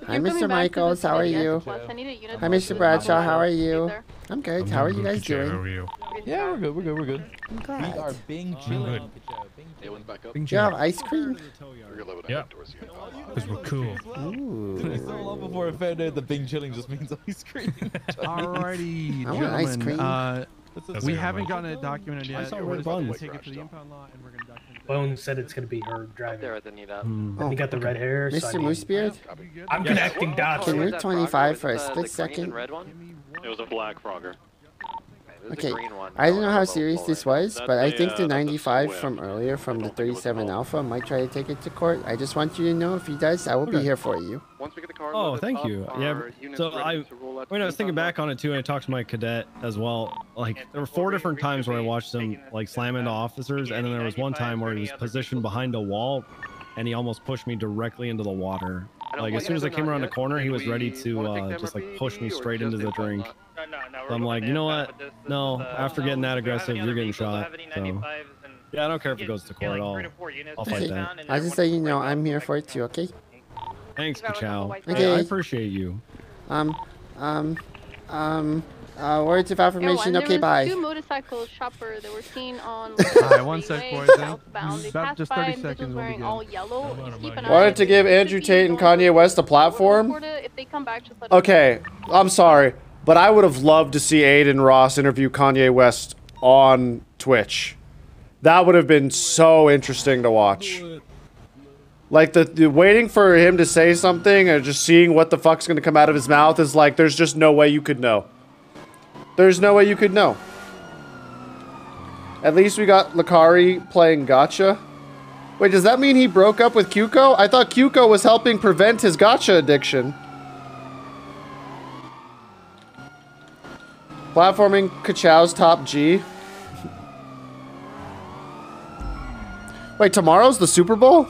Hi, Mr. Michaels. How are you? Hi, Mr. Bradshaw. How are you? I'm good. How are you guys doing? How are you? Yeah, we're good. We're good. We're good. I'm glad. We are being chilling. Do you have ice cream? Yeah. Because we're cool. Ooh. So long before I found out that being chilling just means ice cream. Alrighty, I want ice cream. we haven't gotten it documented yet. We're going to take it to the impound lot, and we're going to document it. Bone said it's going to be her driving. There at the need up. Oh, He got the red hair. So Mr. Moosebeard? I'm connecting dots. Can we that 25 for a Frogger? split The green and second? red one? It was a black frogger. Okay, I don't know how serious this was, but I think the 95 from earlier from the 37 Alpha might try to take it to court. I just want you to know if he does, I will be here for you. Once we get the car Oh, loaded thank up, you. our Yeah. units So ready to roll out when to I was thinking impound back on it too, and I talked to my cadet as well. Like there were 4 different times where I watched him like slam into officers, and then there was one time where he was positioned behind a wall, and he almost pushed me directly into the water. Like as soon as I came around the corner, he was ready to just like push me straight into the drink. So I'm like, you know what? No, after getting that aggressive, you're getting shot. So yeah, I don't care if it goes to court. I'll fight that. I'll just let you know I'm here for it too, okay? Thanks, Ka Chao. Okay. I appreciate you. Words of affirmation, okay, bye. 2 motorcycle shoppers that were seen on Alright, one sec, boys. southbound. They About passed just by 30 individuals seconds, we'll wearing be all good. yellow. Just keep an eye Wanted on to it. give They Andrew could be Tate and going Kanye West a to platform? Florida. If they come back, just let us know. Okay, I'm sorry, but I would have loved to see Aiden Ross interview Kanye West on Twitch. That would have been so interesting to watch. Like, the waiting for him to say something and just seeing what the fuck's gonna come out of his mouth is like, there's just no way you could know. There's no way you could know. At least we got Lakari playing gotcha. Wait, does that mean he broke up with Kyuko? I thought Kyuko was helping prevent his gotcha addiction. Platforming Ka Chao's top G. Wait, tomorrow's the Super Bowl?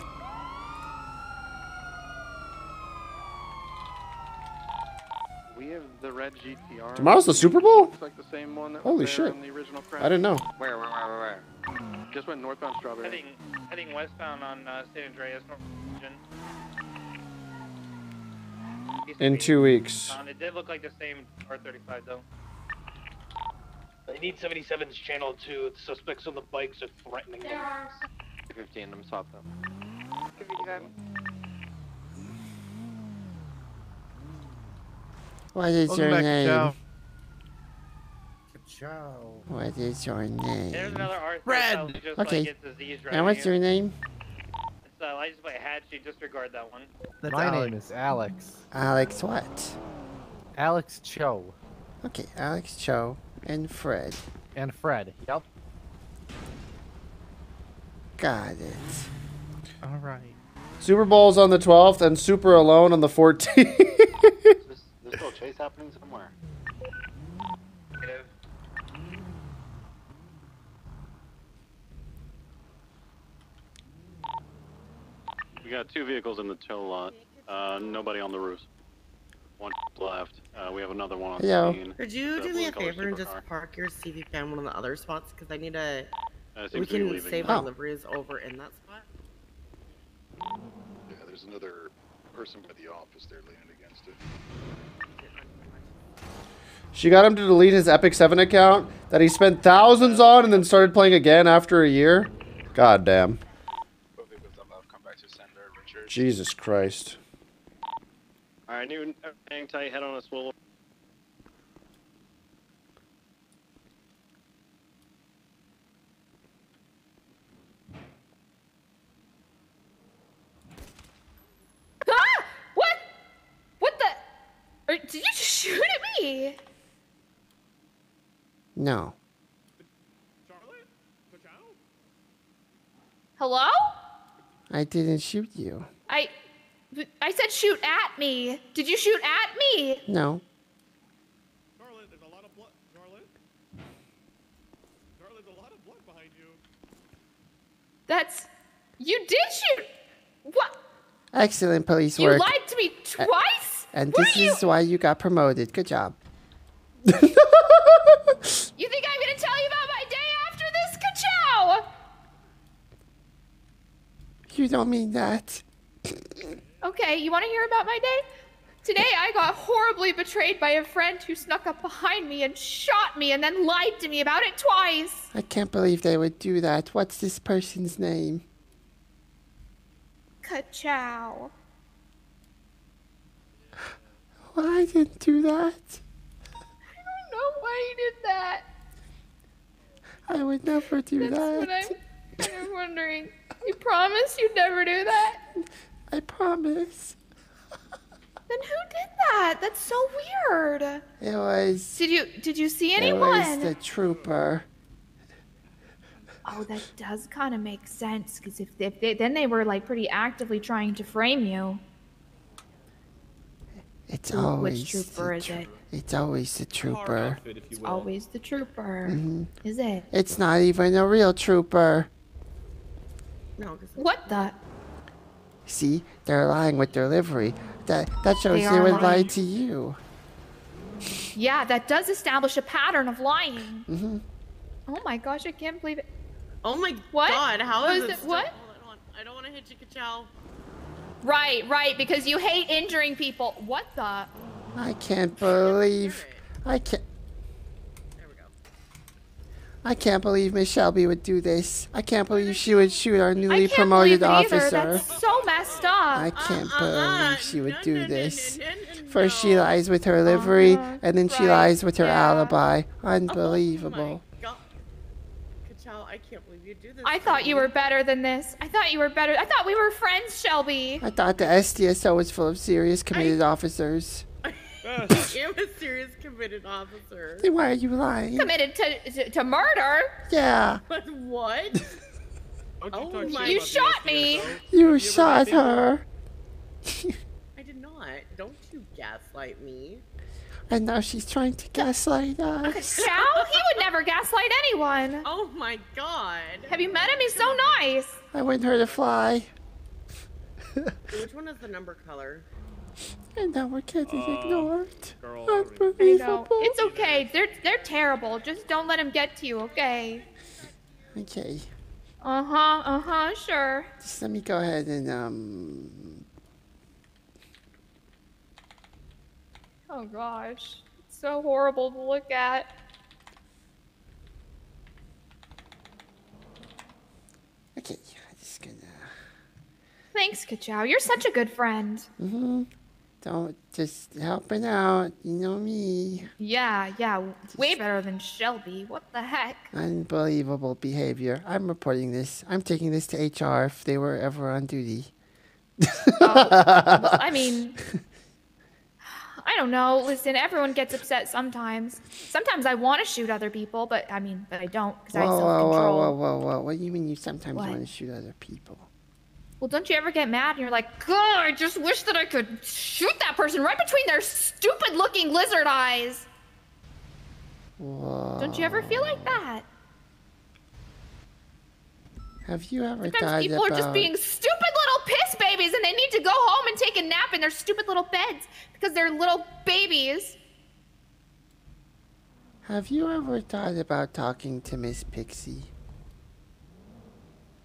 We have the red GTR. Tomorrow's the Super Bowl? Looks like the same one that Holy was there shit. on the original crash. I didn't know. Where? Just went northbound Strawberry. Heading westbound on San Andreas. In 2 weeks. It did look like the same R35 though. They need 77's channel 2. The suspects on the bikes are threatening them. 15, I'm top them. What is Welcome your back, name? Ka Chao. What is your There's name? another R35 Red! just Okay. like it's disease driving. And what's your name? It's license plate hatchy, disregard that one. That's My Alex. name is Alex. Alex what? Alex Cho. Okay, Alex Cho and Fred. And Fred. Yep. Got it. Alright. Super Bowl's on the 12th and Super Alone on the 14th. There's still a chase happening somewhere. We got 2 vehicles in the tow lot. Nobody on the roofs. 1 left. We have another one on Hello. scene. Could you It's do a me a blue-collar favor and just supercar. park your CVP on one of the other spots? Because I need to. Seems We to be can leaving. save Oh. our liveries over in that spot. Yeah, there's another person by the office there leaning against it. She got him to delete his Epic 7 account that he spent thousands on and then started playing again after a year. God damn. Come back to sender, Richard. Jesus Christ. Alright, new hang tight, head on a swivel. Ah! What? What the? Did you just shoot at me? No. Hello? I didn't shoot you. I said shoot at me. Did you shoot at me? No. Charlotte, there's a lot of blood. Charlotte? Charlotte, there's a lot of blood behind you. That's. You did shoot. What? Excellent police You work. lied to me twice? And What this are you? is why you got promoted. Good job. You think I'm gonna tell you about my day after this, Ka Chao? You don't mean that. Okay, you wanna hear about my day? Today I got horribly betrayed by a friend who snuck up behind me and shot me and then lied to me about it twice. I can't believe they would do that. What's this person's name? Ka Chao. Well, I didn't do that. I don't know why you did that. I would never do That's that. what I'm kind of wondering. You promise you'd never do that? I promise. Then who did that? That's so weird. It was... Did you see anyone? It was the trooper. Oh, that does kind of make sense, because if then they were like pretty actively trying to frame you. It's always Which trooper is it? It's always the trooper. It's always the trooper. Mhm. Is it? It's not even a real trooper. No. What the? See, they're lying with their livery. That shows They they are would lie lying. to you. Yeah, that does establish a pattern of lying. Mhm. Oh my gosh, I can't believe it. Oh my What? god, how What is is it it? still- What? Hold on, I don't want to hit you, Ka Chao. Right, because you hate injuring people. What the? I can't believe. I can't. I can't believe Miss Shelby would do this. I can't believe she would shoot our newly I can't promoted believe it officer. either. That's so messed up. I can't believe she would do this. First she lies with her livery, and then she lies with her alibi. Unbelievable. Ka Chao, I can't believe you do this. I thought you were better than this. I thought you were better. I thought we were friends, Shelby. I thought the SDSO was full of serious committed officers. I am a serious committed officer. Then why are you lying? Committed to murder? Yeah. But what? Oh my! You shot me. You shot her. I did not. Don't you gaslight me. And now she's trying to gaslight us. Chow? He would never gaslight anyone. Oh my god. Have you met him? He's so nice. I want her to fly. Which one is the number color? And now we're getting ignored. I know. Unbelievable. It's okay. They're terrible. Just don't let him get to you, okay? Okay. Sure. Just let me go ahead and Oh gosh. It's so horrible to look at. Okay, I'm just gonna. Thanks, Ka Chao. You're such a good friend. Don't just helping out. You know me. Yeah. Way better than Shelby. What the heck? Unbelievable behavior. I'm reporting this. I'm taking this to HR if they were ever on duty. Well, I mean, I don't know. Listen, everyone gets upset sometimes. Sometimes I want to shoot other people, but I don't because I have self-control. Whoa. What do you mean you sometimes What? want to shoot other people? Well, don't you ever get mad and you're like, God, I just wish that I could shoot that person right between their stupid-looking lizard eyes. Whoa. Don't you ever feel like that? Have you ever Sometimes thought people are just about... being stupid little piss babies and they need to go home and take a nap in their stupid little beds because they're little babies. Have you ever thought about talking to Miss Pixie?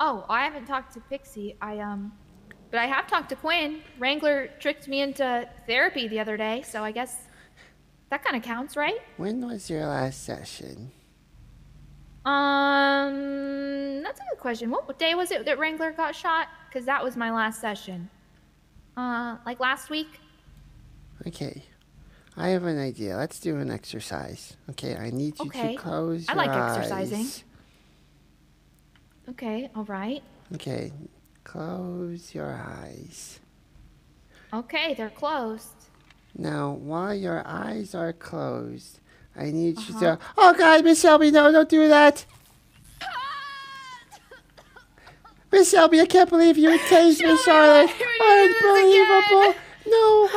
Oh, I haven't talked to Pixie. But I have talked to Quinn. Wrangler tricked me into therapy the other day, so I guess that kind of counts, right? When was your last session? That's a good question. What day was it that Wrangler got shot? Because that was my last session. Like last week? Okay. I have an idea. Let's do an exercise. Okay, I need you to close your I like eyes. exercising. Okay, all right. Okay, close your eyes. Okay, they're closed. Now, while your eyes are closed, I need you to... Oh, God, Miss Shelby, no, don't do that. Miss Shelby, I can't believe you would tase Miss Charlotte. Unbelievable. No.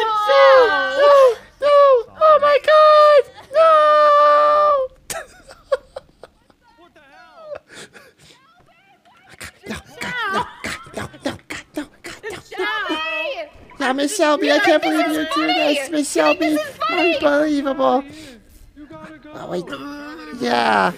Oh, my God. No. Now, Miss Shelby, I can't believe you do this, Miss Shelby. Unbelievable. Oh, wait. Yeah.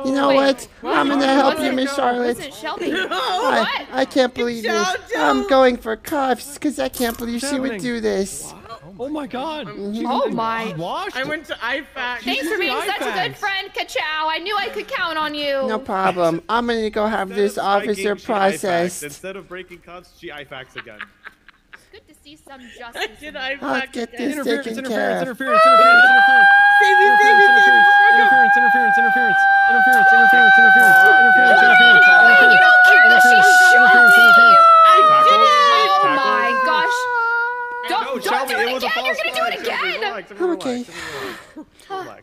You know what? I'm gonna help you, Miss Charlotte. Listen, Shelby. I can't believe this. I'm going for cuffs because I can't believe she would do this. Oh my God. Oh my. Washed. I went to IFAC. Thanks for being such a good friend, Ka Chao. I knew I could count on you. No problem. I'm gonna go have this officer processed. Instead of breaking cuffs, she IFACs again. It's good to see some justice. I did in IFAC. I'll get this taken care of. Interference. You don't care that she shot me. Oh my gosh. Don't do it again. You're gonna do it again. I'm okay.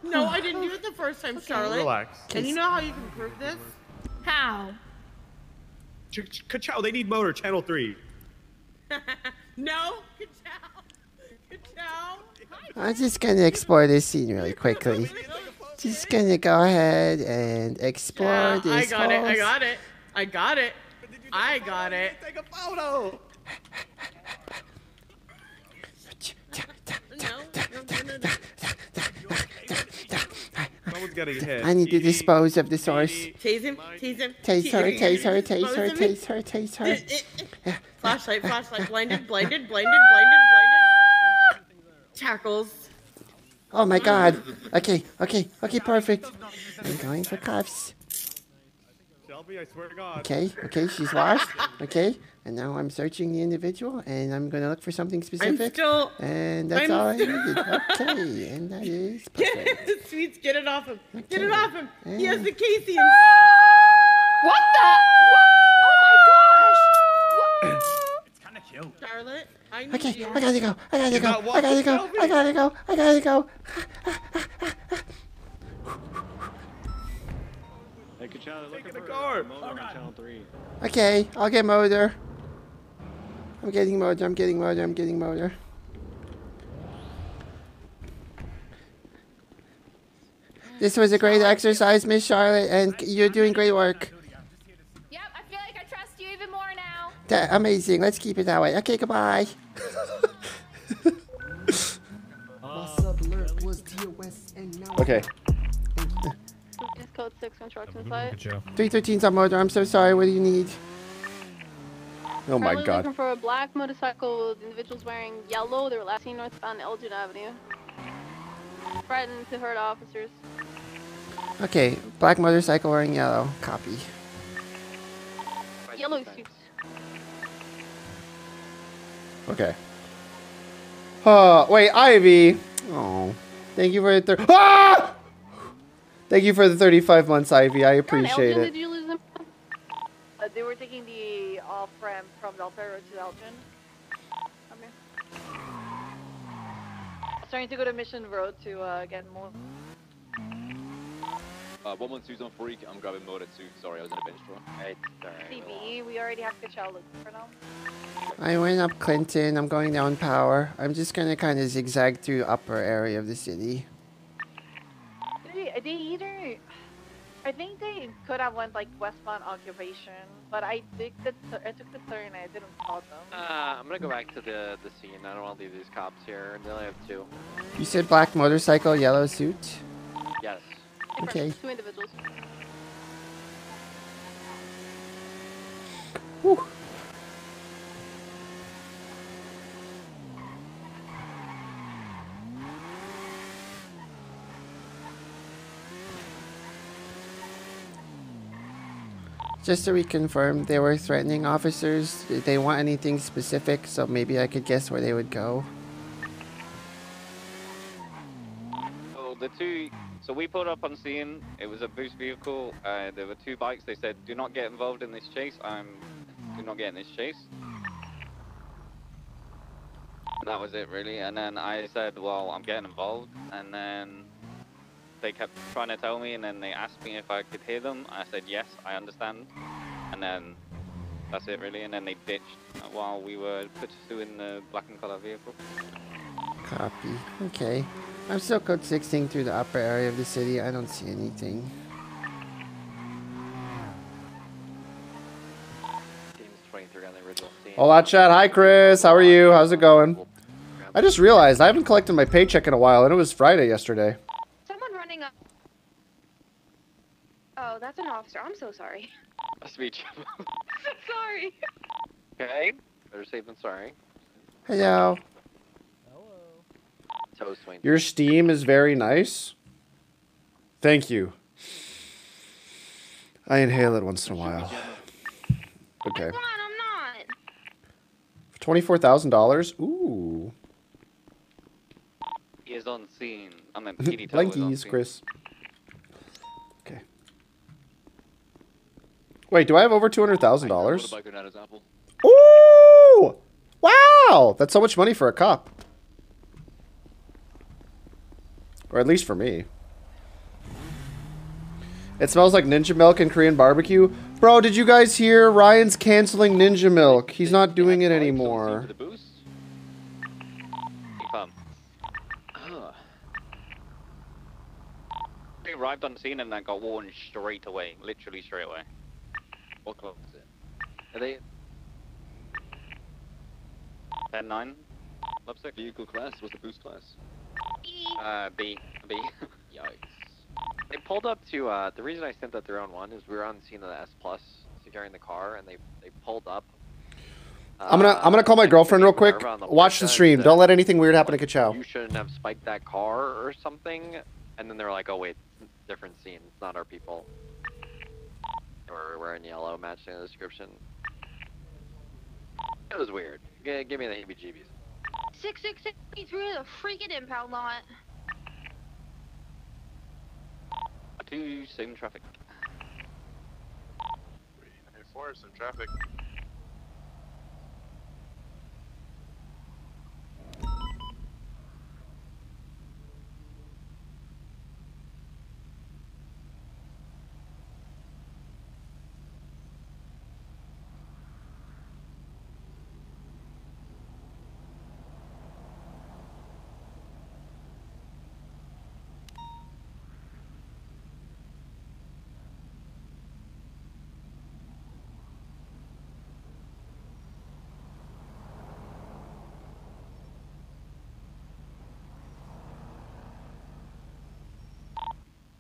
No, I didn't do it the first time, Charlotte. Relax. And you know how you can prove this? How? Ka Chao, they need motor, channel 3. No, Ka Chao. Ka Chao. I'm just gonna explore this scene really quickly. Just gonna go ahead and explore this I got it. Take a photo. Someone's getting hit. I need to dispose of the source. Tase him. Tase her. Flashlight. Blinded. Tackles. Oh my God. Okay, perfect. I'm going for cuffs. Shelby, I swear to God. Okay, she's washed. Okay, and now I'm searching the individual, and I'm gonna look for something specific. And that's all I needed. Okay, and that is perfect. Sweets, get it off him. Okay. Get it off him. He has And- the Casey. What the? Oh my gosh. It's kind of cute. Charlotte, I need Okay, you. I gotta go. Hey, Ka Chao, Take the car. motor on channel 3. Okay, I'll get motor. I'm getting motor. This was a great exercise, Miss Charlotte, and you're doing great work. Yep, I feel like I trust you even more now. Amazing. Let's keep it that way. Okay, goodbye. Okay. It's code 6 construction site. 313's on motor. I'm so sorry. What do you need? Oh my Currently God. looking for a black motorcycle with individuals wearing yellow. They were last seen northbound Elgin Avenue. Threatened to hurt officers. Okay, black motorcycle wearing yellow. Copy. Yellow suits. Okay. Wait, Ivy. Oh, thank you for the Thank you for the 35 months, Ivy. I appreciate Elgin, it. did you lose them? They were taking the off-ramp from Delta Road to Elgin. Come here. Starting to go to Mission Road to get more. 112's on freak. I'm grabbing motor too. Sorry, I was in a bench draw. CB, we already have Ka Chao looking for now. I went up Clinton. I'm going down Power. I'm just gonna kind of zigzag through upper area of the city. They either, I think they could have went like westbound Occupation, but I took the turn and I didn't spot them. I'm gonna go back to the scene. I don't want to leave these cops here. They only have 2. You said black motorcycle, yellow suit. Yes. Okay. 2 individuals. Whew. Just to reconfirm, they were threatening officers. Did they want anything specific? So maybe I could guess where they would go. So we pulled up on scene. It was a boost vehicle. There were 2 bikes. They said, "Do not get involved in this chase." Do not get in this chase. And that was it, really. And then I said, "Well, I'm getting involved." And then they kept trying to tell me, and then they asked me if I could hear them. I said, "Yes, I understand." And then that's it, really. And then they ditched while we were pursuing the black and color vehicle. Copy. Okay. I'm still code 16 through the upper area of the city. I don't see anything. Teams 23 on the original scene. Hola, chat. Hi, Chris. How are you? How's it going? I just realized I haven't collected my paycheck in a while, and it was Friday yesterday. Someone running up. Oh, that's an officer. I'm so sorry. Must be Jim. Sorry. Okay. Better safe than sorry. Hello. Toe swing. Your steam is very nice. Thank you. I inhale it once in a while. Okay. Come on, I'm not. $24,000. Ooh. He is on scene. I mean, PD Toe is on Blankies, scene. Chris. Okay. Wait, do I have over $200,000? Ooh! Wow! That's so much money for a cop. Or at least for me. It smells like Ninja Milk and Korean barbecue. Bro, did you guys hear? Ryan's canceling Ninja Milk. He's not doing it anymore. He arrived on scene and then got warned straight away. Literally straight away. What club is it? Are they... 10-9? Lipstick? Vehicle class? What's the boost class? B. Yikes. They pulled up to, the reason I sent that their own one is we were on the scene of the S Plus securing the car, and they pulled up. I'm gonna call my girlfriend real quick. Watch the stream. Don't let anything weird happen to Ka Chao. You shouldn't have spiked that car or something. And then they were like, oh wait, different scene. It's not our people. They were wearing yellow, matching the description. It was weird. Give me the heebie-jeebies. 6663 is a freaking impound lot. Do same traffic. 394, some traffic.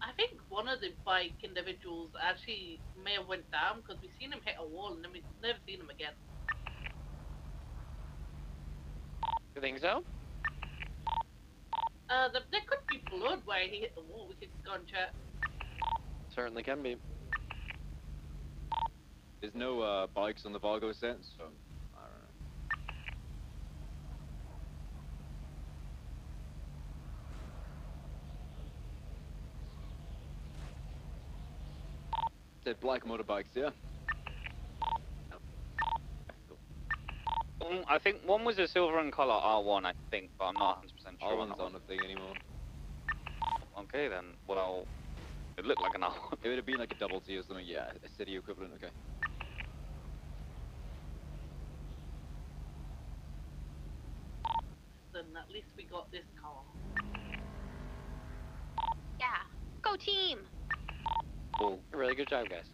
I think one of the bike individuals actually may have went down because we've seen him hit a wall and then we've never seen him again. You think so? There could be blood where he hit the wall. We could go and check. Certainly can be. There's no bikes on the Vargo set, so I don't know. They're black motorbikes, yeah? I think one was a silver and color R1, I think, but I'm not 100% sure. R1's on the thing anymore. Okay then, well, it looked like an R1. It would have been like a double T or something, yeah, a city equivalent, okay. Then at least we got this car. Yeah. Go team. Cool. Really good job, guys.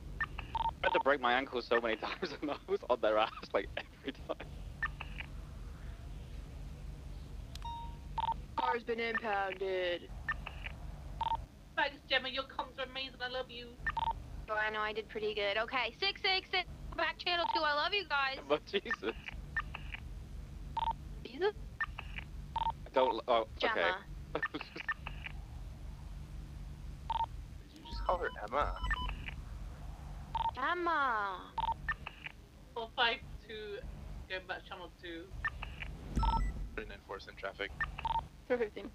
I had to break my ankle so many times and I was on their ass like every time. Car's been impounded. Thanks, Gemma. Your comms are amazing. I love you. Oh, I know I did pretty good. Okay, 666 back channel 2. I love you guys. But Jesus. Jesus? I don't. Oh, Gemma. okay. Did you just call her Emma? Emma. 452 going back channel 2. Putting in force in traffic. 415.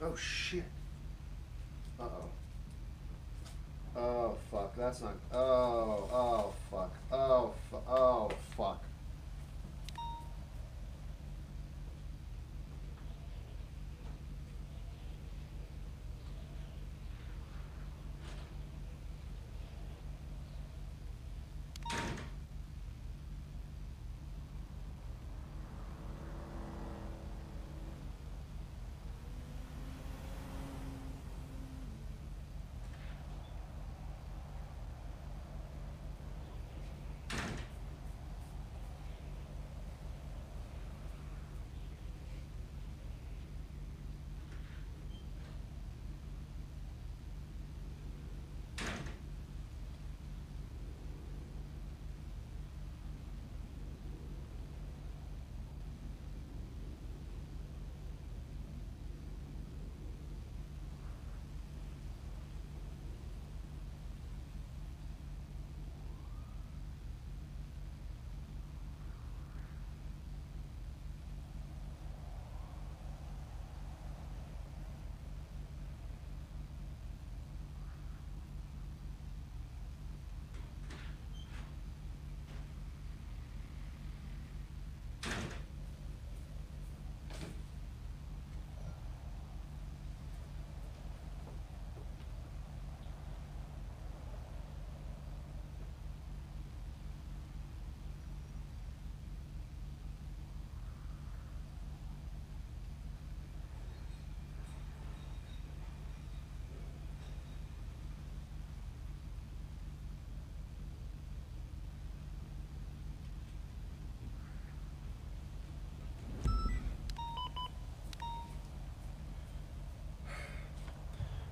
Oh shit. Uh-oh. Oh fuck, that's not. Oh fuck. Oh fuck.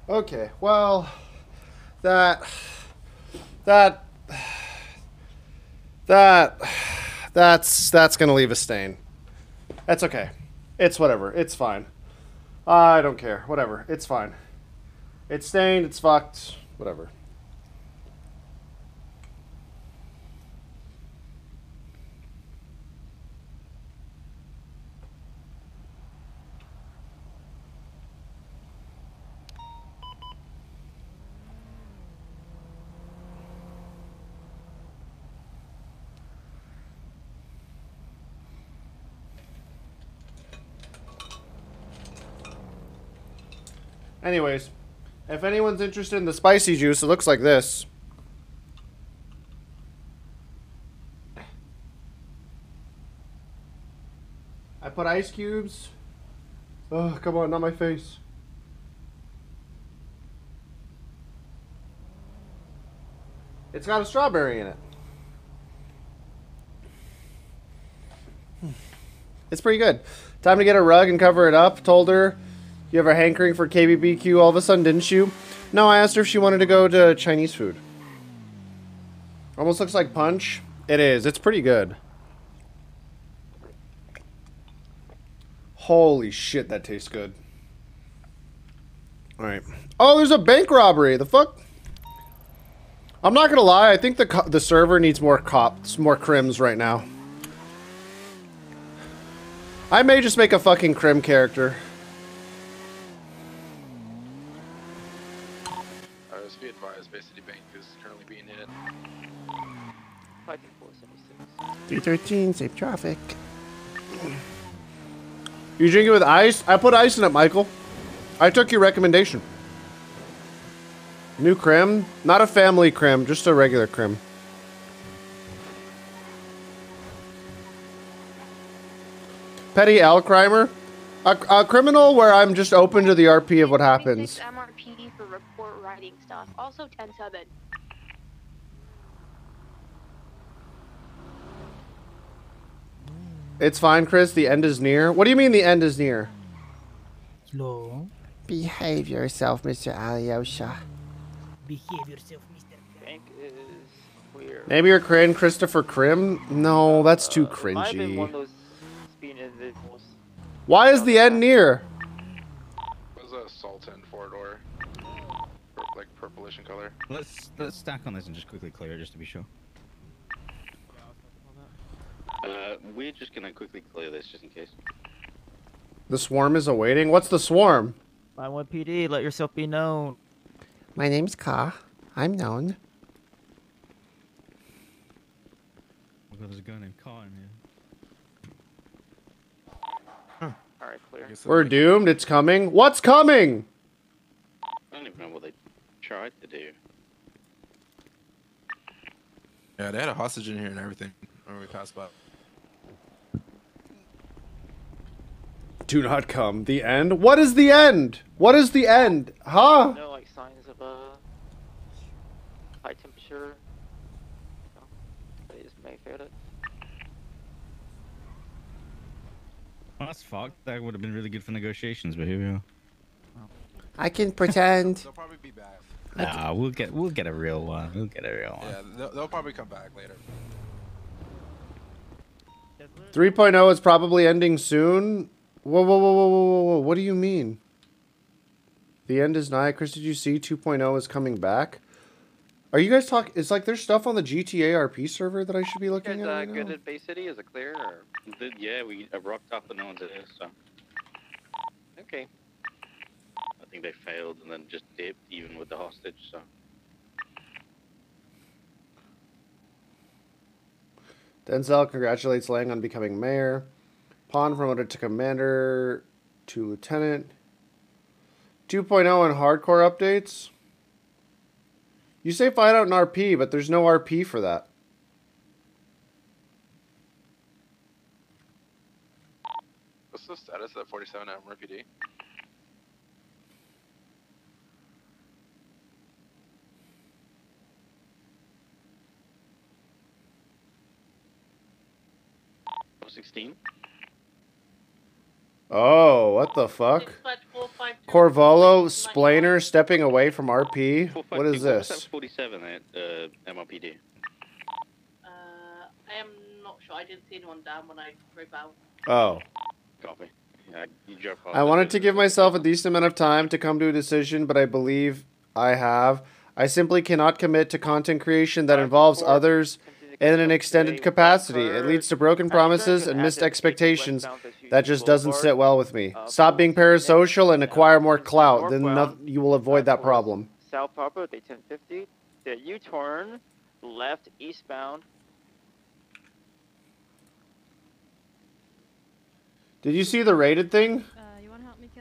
Okay, well, that's gonna leave a stain. That's okay. It's whatever. It's fine. I don't care. Whatever. It's fine. It's stained. It's fucked. Whatever. Anyways, if anyone's interested in the spicy juice, it looks like this. I put ice cubes. Oh, come on, not my face. It's got a strawberry in it. It's pretty good. Time to get a rug and cover it up. Told her, you have a hankering for KBBQ all of a sudden, didn't you? No, I asked her if she wanted to go to Chinese food. Almost looks like punch. It is. It's pretty good. Holy shit, that tastes good. Alright. Oh, there's a bank robbery. The fuck? I'm not gonna lie. I think the server needs more cops, more crims right now. I may just make a fucking crim character. Just be advised, Bay City Bank is currently being hit. 313, safe traffic. You drink it with ice? I put ice in it, Michael. I took your recommendation. New crim? Not a family crim, just a regular crim. Petty L crimer? A criminal where I'm just open to the RP of what happens. MRP for report writing stuff. Also 10-7. It's fine, Chris. The end is near. What do you mean the end is near? Slow. Behave yourself, Mr. Alyosha. Behave yourself, Mr. Bank is weird. Maybe you're Cran Christopher Crim? No, that's too Might have been one of cringy. those speeding individuals. Why is the end near? It was a Sultan 4-door. Like purplish in color. Let's stack on this and just quickly clear it just to be sure. We're just gonna quickly clear this just in case. The swarm is awaiting? What's the swarm? 9-1 PD, let yourself be known. My name's Ka. I'm known. Oh god, there's a guy named Ka in here. Alright, clear. We're doomed. It's coming. What's coming? I don't even know what they tried to do. Yeah, they had a hostage in here and everything when we passed by. Do not come. The end? What is the end? What is the end? Huh? No, like signs of high temperature. No, they just may failed it. Well, that's fucked. That would have been really good for negotiations, but here we are. I can pretend. They'll probably be back. Nah, we'll get a real one. We'll get a real one. Yeah, they'll probably come back later. 3.0 is probably ending soon. Whoa, whoa, whoa, whoa, whoa, whoa. What do you mean? The end is nigh. Chris, did you see 2.0 is coming back? Are you guys talking? It's like there's stuff on the GTA RP server that I should be looking You at. guys Right good now? at Bay City? Is it clear? Or? Yeah, we rocked up and no one's there, so. Okay. I think they failed and then just dipped even with the hostage, so. Denzel congratulates Lang on becoming mayor. Pond promoted to commander to lieutenant. 2.0 and hardcore updates. You say find out in RP, but there's no RP for that. What's the status of that 47 MRPD? Oh, 16? Oh, what the fuck? Dispatch 452 Corvolo Splainer stepping away from RP. What is this? 47 at MLPD. I am not sure. I didn't see anyone down when I drove out. Oh. Copy. Yeah, you drove past I wanted to give myself a decent amount of time to come to a decision, but I believe I have. I simply cannot commit to content creation that involves others in an extended capacity. It leads to broken promises and missed expectations that just doesn't sit well with me. Stop being parasocial and acquire more clout, then you will avoid that problem. South Papa, they 1050. The U-turn, left eastbound. Did you see the rated thing?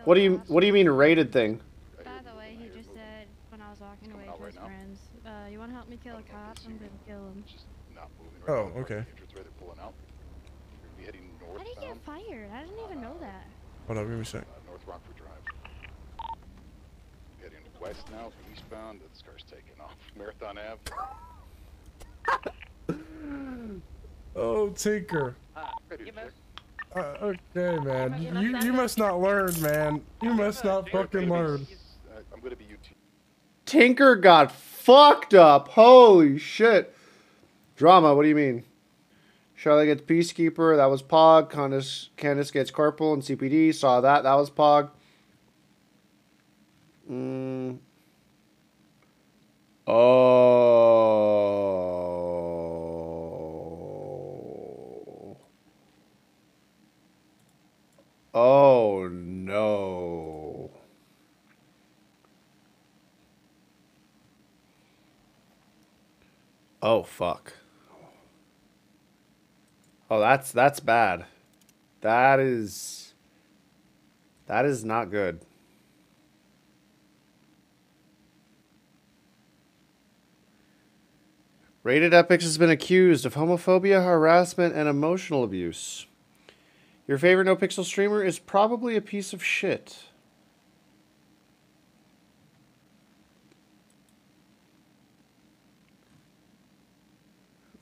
What do you mean rated thing? By the way, he just said when I was walking away to his friends, you want to help me kill a cop? I'm gonna kill him. Oh, okay. How did he get fired? I didn't even know that. Hold up, give me a sec. North Rockford Drive. Heading west now, eastbound. This car's taking off. Marathon Ave. Oh, Tinker. Okay, man. You must not learn, man. You must not fucking learn. I'm gonna be UT. Tinker got fucked up. Holy shit. Drama, what do you mean? Charlotte gets Peacekeeper. That was Pog. Candace gets Corporal and CPD. Saw that. That was Pog. Oh, no. Oh, fuck. Oh, that's bad. That is not good. Rated Epics has been accused of homophobia, harassment, and emotional abuse. Your favorite NoPixel streamer is probably a piece of shit.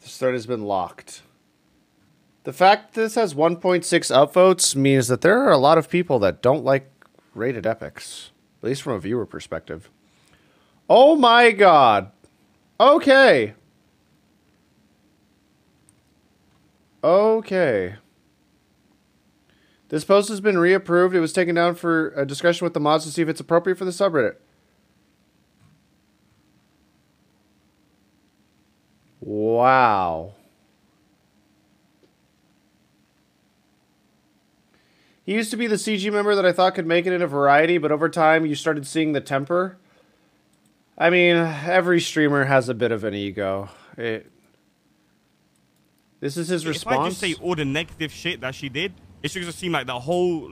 This thread has been locked. The fact this has 1.6 upvotes means that there are a lot of people that don't like Rated Epics, at least from a viewer perspective. Oh my god. Okay. Okay. This post has been reapproved. It was taken down for a discussion with the mods to see if it's appropriate for the subreddit. Wow. He used to be the CG member that I thought could make it in a variety, but over time you started seeing the temper. I mean, every streamer has a bit of an ego. This is his response. If I just say all the negative shit that she did, it should just seem like the whole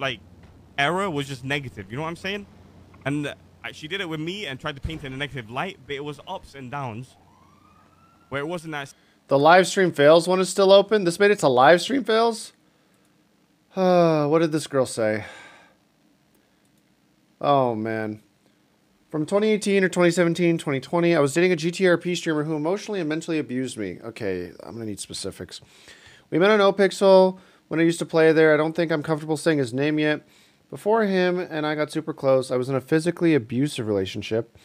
era was just negative. You know what I'm saying? And she did it with me and tried to paint it in a negative light, but it was ups and downs. Where it wasn't that. The live stream fails one is still open. This made it to live stream fails. What did this girl say? Oh man. From 2018 or 2017, 2020, I was dating a GTRP streamer who emotionally and mentally abused me. Okay, I'm gonna need specifics. We met on NoPixel when I used to play there. I don't think I'm comfortable saying his name yet. Before him and I got super close, I was in a physically abusive relationship.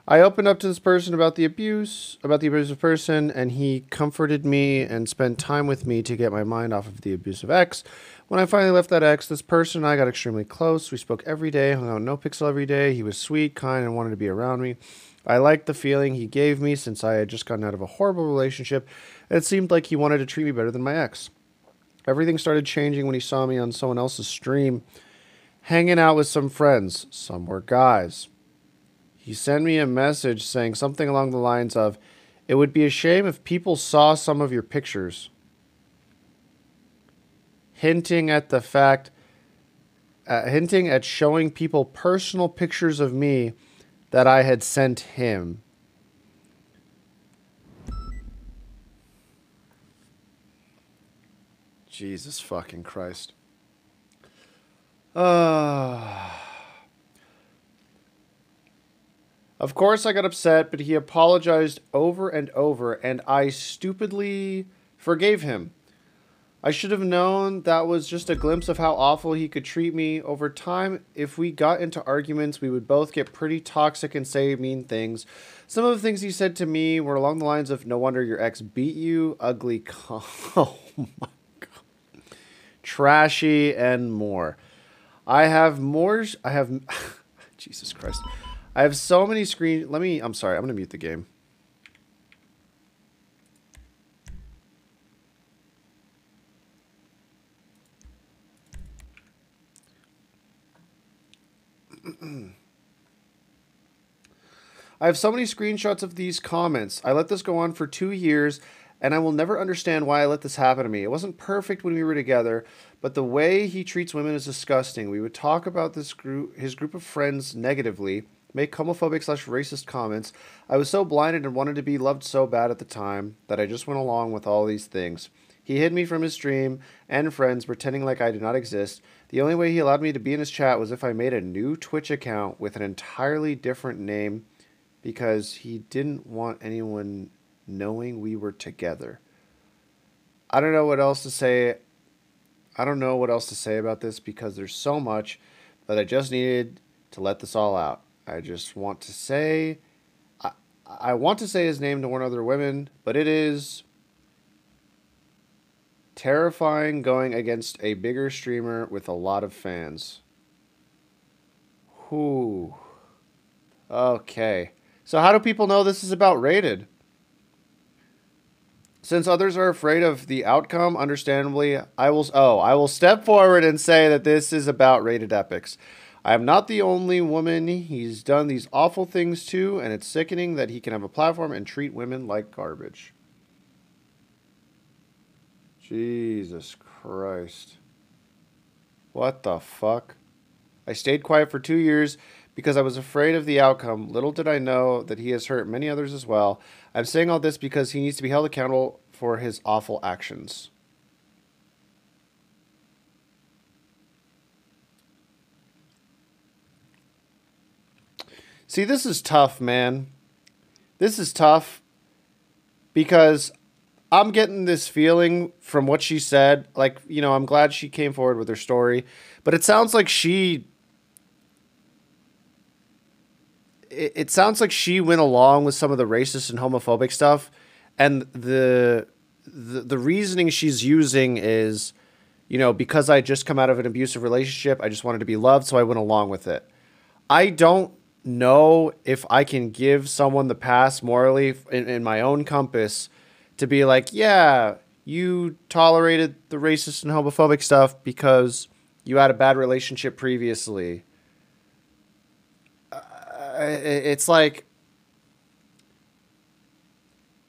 I opened up to this person about the abusive person, and he comforted me and spent time with me to get my mind off of the abusive ex. When I finally left that ex, this person and I got extremely close. We spoke every day, hung out on NoPixel every day. He was sweet, kind, and wanted to be around me. I liked the feeling he gave me since I had just gotten out of a horrible relationship. It seemed like he wanted to treat me better than my ex. Everything started changing when he saw me on someone else's stream, hanging out with some friends. Some were guys. He sent me a message saying something along the lines of, "It would be a shame if people saw some of your pictures." Hinting at showing people personal pictures of me that I had sent him. Jesus fucking Christ. Of course I got upset, but he apologized over and over, and I stupidly forgave him. I should have known that was just a glimpse of how awful he could treat me. Over time, if we got into arguments, we would both get pretty toxic and say mean things. Some of the things he said to me were along the lines of, no wonder your ex beat you, ugly oh my god, trashy, and more. I have Jesus Christ. I have so many I'm sorry, I'm going to mute the game. I have so many screenshots of these comments. I let this go on for 2 years, and I will never understand why I let this happen to me. It wasn't perfect when we were together, but the way he treats women is disgusting. We would talk about his group of friends negatively, make homophobic/racist comments. I was so blinded and wanted to be loved so bad at the time that I just went along with all these things. He hid me from his stream and friends, pretending like I did not exist. The only way he allowed me to be in his chat was if I made a new Twitch account with an entirely different name, because he didn't want anyone knowing we were together. I don't know what else to say. I don't know what else to say about this because there's so much, but I just needed to let this all out. I just want to say, I want to say his name to warn other women, but it is terrifying going against a bigger streamer with a lot of fans. Whew. Okay. So how do people know this is about rated? Since others are afraid of the outcome, understandably, I will step forward and say that this is about rated epics. I am not the only woman he's done these awful things to, and it's sickening that he can have a platform and treat women like garbage. Jesus Christ. What the fuck? I stayed quiet for 2 years because I was afraid of the outcome. Little did I know that he has hurt many others as well. I'm saying all this because he needs to be held accountable for his awful actions. See, this is tough, man. This is tough because I'm getting this feeling from what she said. Like, you know, I'm glad she came forward with her story, but it sounds like it sounds like she went along with some of the racist and homophobic stuff, and the reasoning she's using is, you know, because I just come out of an abusive relationship, I just wanted to be loved, so I went along with it. I don't know if I can give someone the pass morally in my own compass to be like, yeah, you tolerated the racist and homophobic stuff because you had a bad relationship previously. It's like,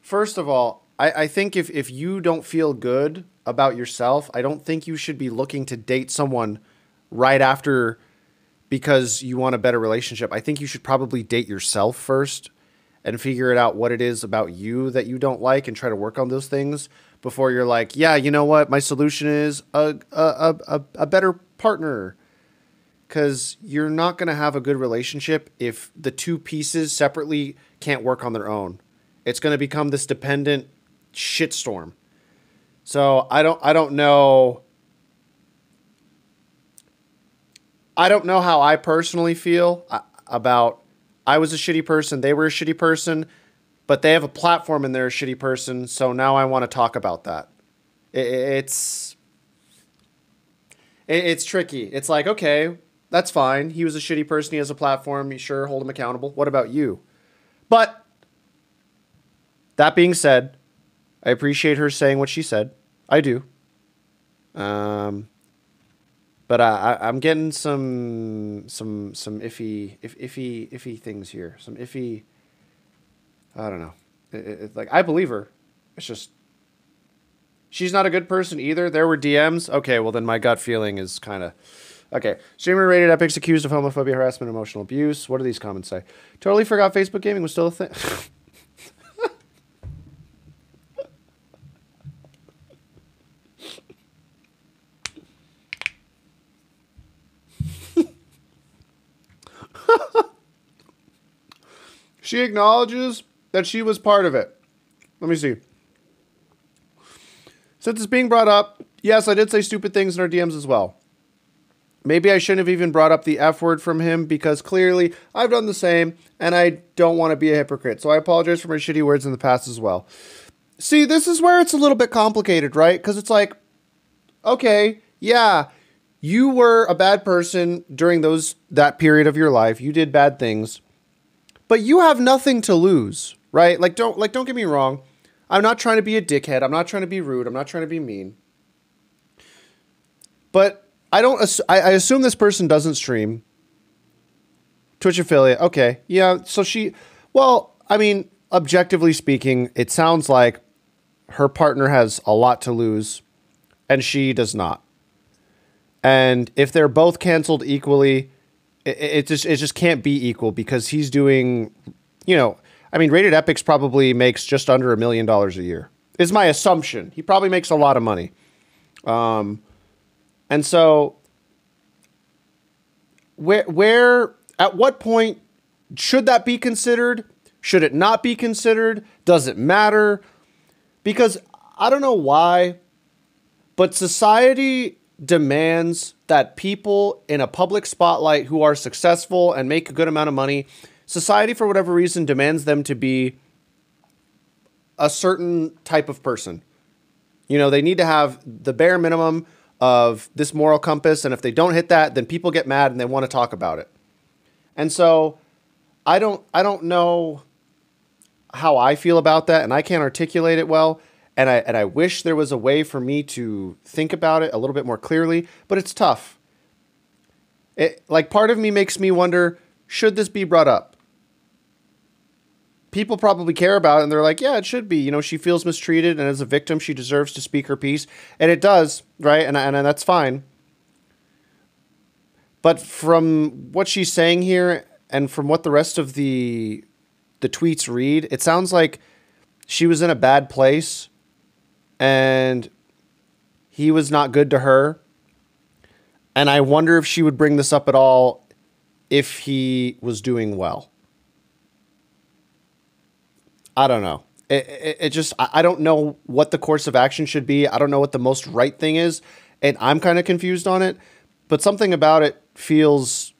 first of all, I think if you don't feel good about yourself, I don't think you should be looking to date someone right after because you want a better relationship. I think you should probably date yourself first and figure it out what it is about you that you don't like and try to work on those things before you're like, yeah, you know what? My solution is a better partner. Because you're not going to have a good relationship if the two pieces separately can't work on their own. It's going to become this dependent shitstorm. So I don't know. I don't know how I personally feel about. I was a shitty person. They were a shitty person, but they have a platform and they're a shitty person. So now I want to talk about that. It's tricky. It's like, okay, that's fine. He was a shitty person. He has a platform. You sure, hold him accountable. What about you? But that being said, I appreciate her saying what she said. I do. But I'm getting some iffy things here. Some iffy. I don't know. It's like, I believe her. It's just she's not a good person either. There were DMs. Okay, well then my gut feeling is kind of. Okay, streamer rated epics accused of homophobia, harassment, emotional abuse. What do these comments say? Totally forgot Facebook gaming was still a thing. She acknowledges that she was part of it. Let me see. Since it's being brought up, yes, I did say stupid things in our DMs as well. Maybe I shouldn't have even brought up the F word from him because clearly I've done the same and I don't want to be a hypocrite. So I apologize for my shitty words in the past as well. See, this is where it's a little bit complicated, right? Because it's like, okay, yeah, you were a bad person during that period of your life. You did bad things, but you have nothing to lose, right? Don't get me wrong. I'm not trying to be a dickhead. I'm not trying to be rude. I'm not trying to be mean. But I assume this person doesn't stream. Twitch affiliate. Okay. Yeah. So objectively speaking, it sounds like her partner has a lot to lose and she does not. And if they're both canceled equally, it just can't be equal because he's doing, Rated Epix probably makes just under $1 million a year is my assumption. He probably makes a lot of money. And so where at what point should that be considered? Should it not be considered? Does it matter? Because I don't know why, but society demands that people in a public spotlight who are successful and make a good amount of money, society for whatever reason demands them to be a certain type of person. They need to have the bare minimum of this moral compass, and if they don't hit that, then people get mad and they want to talk about it. And so I don't know how I feel about that, and I can't articulate it well, and I wish there was a way for me to think about it a little bit more clearly, but it's tough. Part of me makes me wonder, should this be brought up? People probably care about it, and they're like, yeah, it should be. She feels mistreated, and as a victim, she deserves to speak her piece. And it does, right? And that's fine. But from what she's saying here, and from what the rest of the tweets read, it sounds like she was in a bad place, and he was not good to her. And I wonder if she would bring this up at all if he was doing well. I don't know. I don't know what the course of action should be. I don't know what the most right thing is. And I'm kind of confused on it. But something about it feels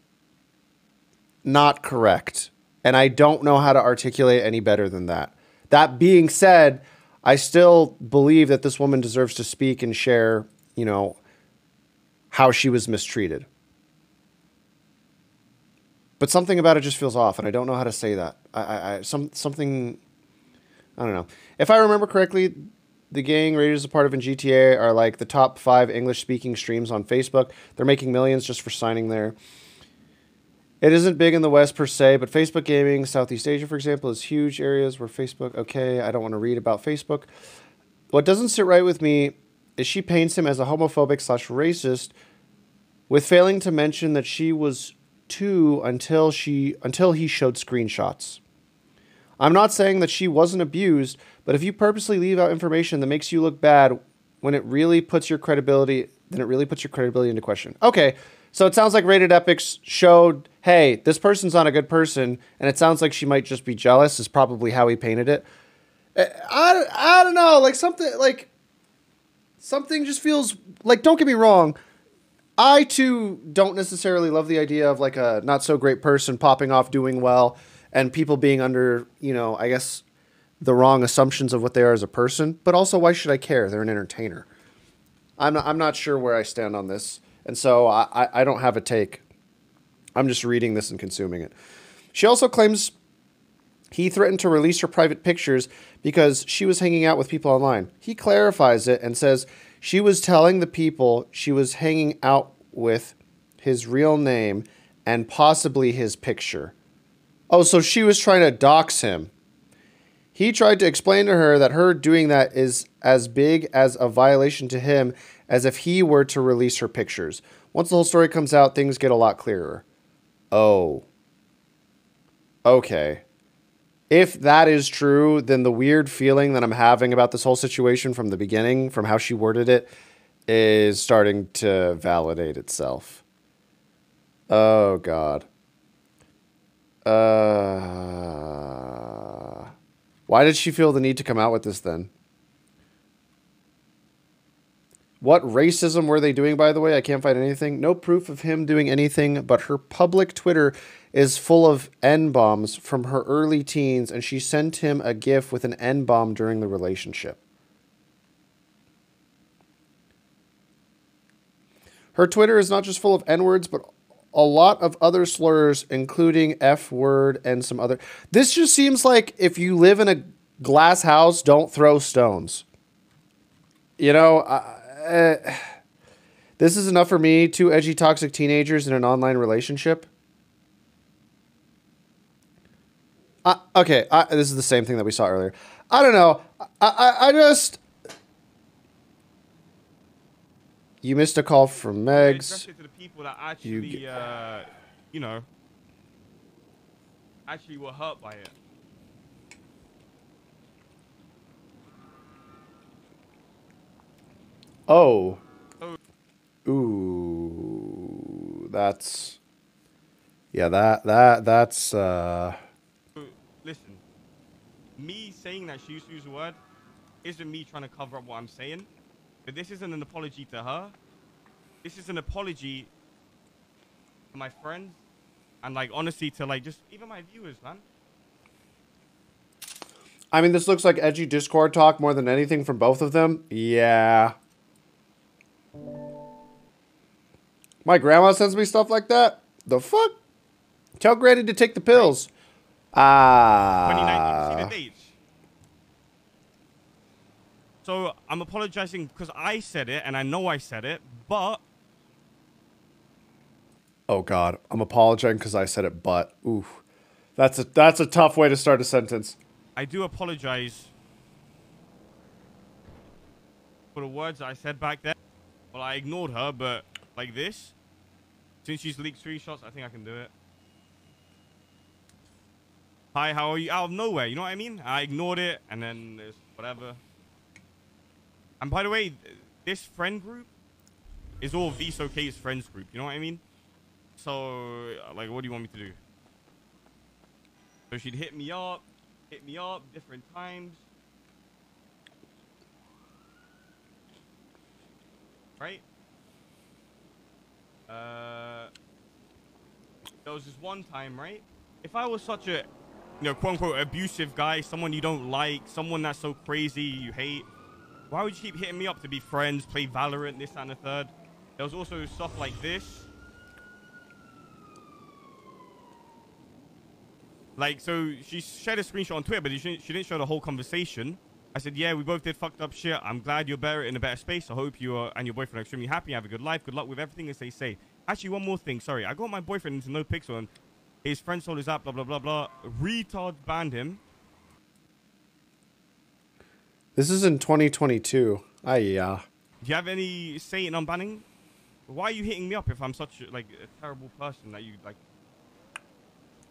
not correct. And I don't know how to articulate any better than that. That being said, I still believe that this woman deserves to speak and share, how she was mistreated. But something about it just feels off. And I don't know how to say that. Something... I don't know. If I remember correctly, the gang rated as a part of in GTA are like the top 5 English-speaking streams on Facebook. They're making millions just for signing there. It isn't big in the West per se, but Facebook gaming, Southeast Asia, for example, is huge areas where Facebook... Okay, I don't want to read about Facebook. What doesn't sit right with me is she paints him as a homophobic/racist with failing to mention that she was 2 until he showed screenshots. I'm not saying that she wasn't abused, but if you purposely leave out information that makes you look bad when it really puts your credibility, then it really puts your credibility into question. Okay, so it sounds like Rated Epix showed, hey, this person's not a good person, and it sounds like she might just be jealous is probably how he painted it. I don't know, something just feels, don't get me wrong, I too don't necessarily love the idea of a not so great person popping off doing well, and people being under, I guess, the wrong assumptions of what they are as a person. But also, why should I care? They're an entertainer. I'm not sure where I stand on this. And so I don't have a take. I'm just reading this and consuming it. She also claims he threatened to release her private pictures because she was hanging out with people online. He clarifies it and says she was telling the people she was hanging out with his real name and possibly his picture. Oh, so she was trying to dox him. He tried to explain to her that her doing that is as big as a violation to him as if he were to release her pictures. Once the whole story comes out, things get a lot clearer. Oh. Okay. If that is true, then the weird feeling that I'm having about this whole situation from the beginning, from how she worded it, is starting to validate itself. Oh, God. Why did she feel the need to come out with this then? What racism were they doing, by the way? I can't find anything. No proof of him doing anything, but her public Twitter is full of N-bombs from her early teens, and she sent him a gif with an N-bomb during the relationship. Her Twitter is not just full of N-words, but a lot of other slurs, including F-word and some other... This just seems like if you live in a glass house, don't throw stones. You know, this is enough for me. 2 edgy, toxic teenagers in an online relationship. Okay, this is the same thing that we saw earlier. I don't know. I just... You missed a call from Megs. Especially to the people that actually, you know, actually were hurt by it. Oh. Ooh. That's... Yeah, that's... Listen, me saying that she used to use the word isn't me trying to cover up what I'm saying. But this isn't an apology to her. This is an apology to my friends. And, like, honestly, to, like, just even my viewers, man. I mean, this looks like edgy Discord talk more than anything from both of them. Yeah. My grandma sends me stuff like that? The fuck? Tell Granny to take the pills. 2019, see the dates. So I'm apologizing because I said it, and I know I said it, but... Oh, God. I'm apologizing because I said it, but... Oof. That's a tough way to start a sentence. I do apologize for the words that I said back then. Well, I ignored her, but like this, since she's leaked screenshots, I think I can do it. Hi, how are you? Out of nowhere, you know what I mean? I ignored it, and then there's whatever. And by the way, this friend group is all VSOK's friends group, you know what I mean? So, like, what do you want me to do? So she'd hit me up different times. Right? There was this one time, right? If I was such a, you know, quote-unquote abusive guy, someone you don't like, someone that's so crazy you hate, why would you keep hitting me up to be friends, play Valorant, this and the third? There was also stuff like this. Like, so she shared a screenshot on Twitter, but she didn't show the whole conversation. I said, yeah, we both did fucked up shit. I'm glad you're better in a better space. I hope you and your boyfriend are extremely happy. Have a good life. Good luck with everything, as they say. Actually, one more thing. Sorry, I got my boyfriend into NoPixel, and his friend sold his app, blah, blah, blah, blah. Retard banned him. This is in 2022. Yeah. Do you have any say in unbanning? Why are you hitting me up if I'm such a, like, a terrible person that you, like,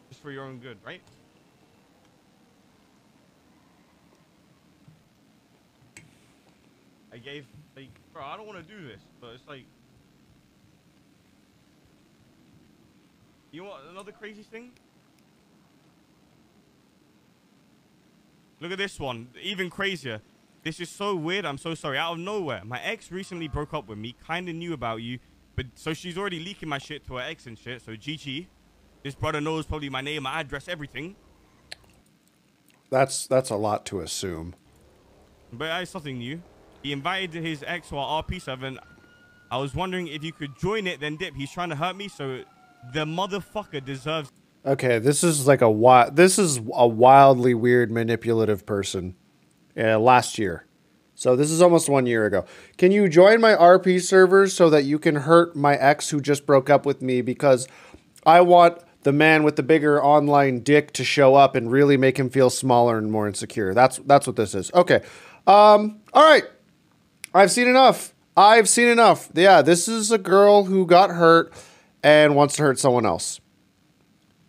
just for your own good, right? I gave, like, bro, I don't want to do this, but it's like, you know what, another crazy thing? Look at this one, even crazier. This is so weird, I'm so sorry. Out of nowhere, my ex recently broke up with me, kind of knew about you, but so she's already leaking my shit to her ex and shit, so GG. This brother knows probably my name, my address, everything. That's a lot to assume. But it's something new. He invited his ex to our RP server, and I was wondering if you could join it, then dip. He's trying to hurt me, so the motherfucker deserves... Okay, this is like a wildly weird, manipulative person. Last year. So this is almost 1 year ago. Can you join my RP servers so that you can hurt my ex who just broke up with me, because I want the man with the bigger online dick to show up and really make him feel smaller and more insecure. That's what this is. Okay. All right. I've seen enough. Yeah, this is a girl who got hurt and wants to hurt someone else.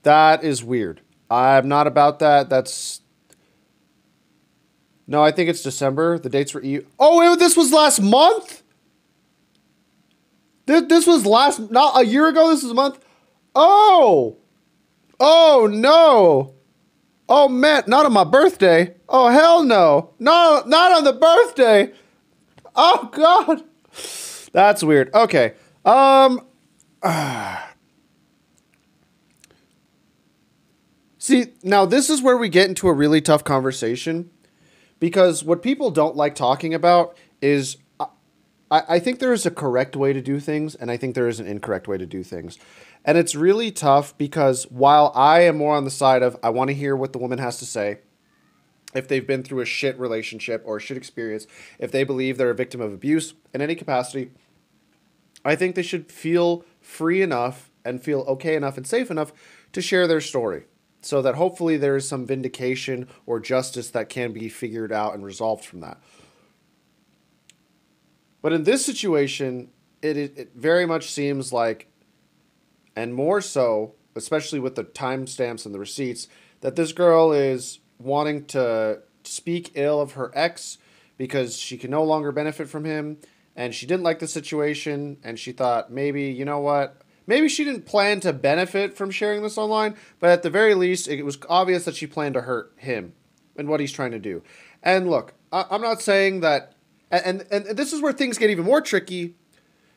That is weird. I'm not about that. No, I think it's December. The dates were Oh, this was last month? This was not a year ago. This is a month. Oh no. Oh man, not on my birthday. Oh hell no. No, not on the birthday. Oh God. That's weird. Okay. See, now this is where we get into a really tough conversation, because what people don't like talking about is I think there is a correct way to do things, and I think there is an incorrect way to do things. And it's really tough because while I am more on the side of I want to hear what the woman has to say, if they've been through a shit relationship or a shit experience, if they believe they're a victim of abuse in any capacity, I think they should feel free enough and feel okay enough and safe enough to share their story, so that hopefully there is some vindication or justice that can be figured out and resolved from that. But in this situation, it very much seems like, and more so, especially with the timestamps and the receipts, that this girl is wanting to speak ill of her ex because she can no longer benefit from him, and she didn't like the situation, and she thought, maybe, you know what, maybe she didn't plan to benefit from sharing this online, but at the very least, it was obvious that she planned to hurt him and what he's trying to do. And look, I'm not saying that, and this is where things get even more tricky,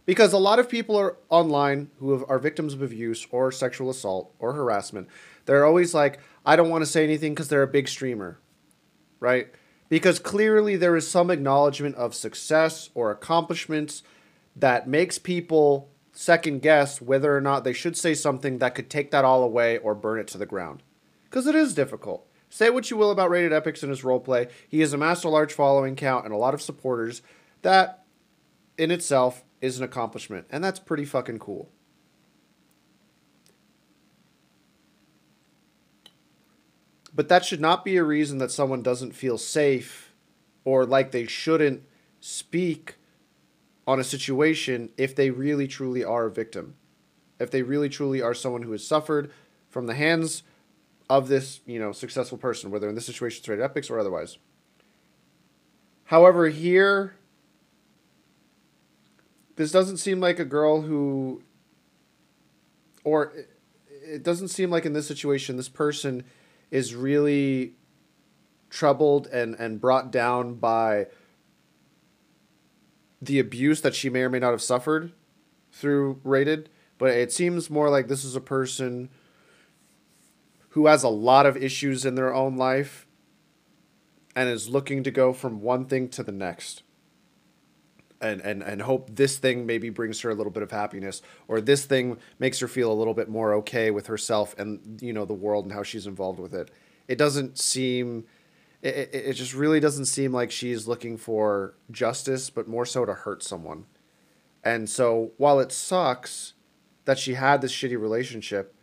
because a lot of people are online who are victims of abuse or sexual assault or harassment. They're always like, I don't want to say anything because they're a big streamer, right? Because clearly there is some acknowledgement of success or accomplishments that makes people second guess whether or not they should say something that could take that all away or burn it to the ground. Because it is difficult. Say what you will about Rated Epics and his roleplay. He has amassed a large following count and a lot of supporters. That, in itself, is an accomplishment. And that's pretty fucking cool. But that should not be a reason that someone doesn't feel safe or like they shouldn't speak on a situation if they really truly are a victim. If they really truly are someone who has suffered from the hands of this, successful person, whether in this situation it's Rated Epics or otherwise. However, here, this doesn't seem like a girl who, or it doesn't seem like in this situation, this person is really troubled and brought down by the abuse that she may or may not have suffered through Rated. But it seems more like this is a person who has a lot of issues in their own life and is looking to go from one thing to the next. And hope this thing maybe brings her a little bit of happiness, or this thing makes her feel a little bit more okay with herself and, the world and how she's involved with it. It doesn't seem, it just really doesn't seem like she's looking for justice, but more so to hurt someone. And so while it sucks that she had this shitty relationship,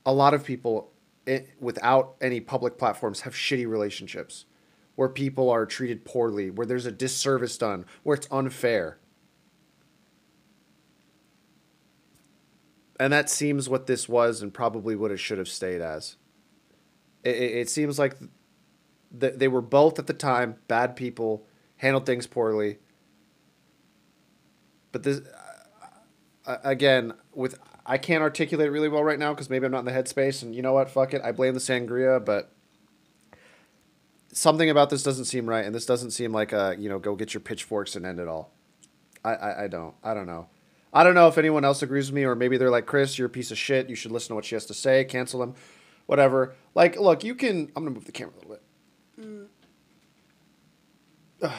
a lot of people without any public platforms have shitty relationships, where people are treated poorly, where there's a disservice done, where it's unfair. And that seems what this was and probably what it should have stayed as. It seems like they were both at the time bad people, handled things poorly. But this, again, I can't articulate really well right now because maybe I'm not in the headspace, and you know what, fuck it, I blame the sangria, but something about this doesn't seem right, and this doesn't seem like a, go get your pitchforks and end it all. I don't know. I don't know if anyone else agrees with me, or maybe they're like, Chris, you're a piece of shit, you should listen to what she has to say, cancel him, whatever. Like, look, you can, I'm going to move the camera a little bit.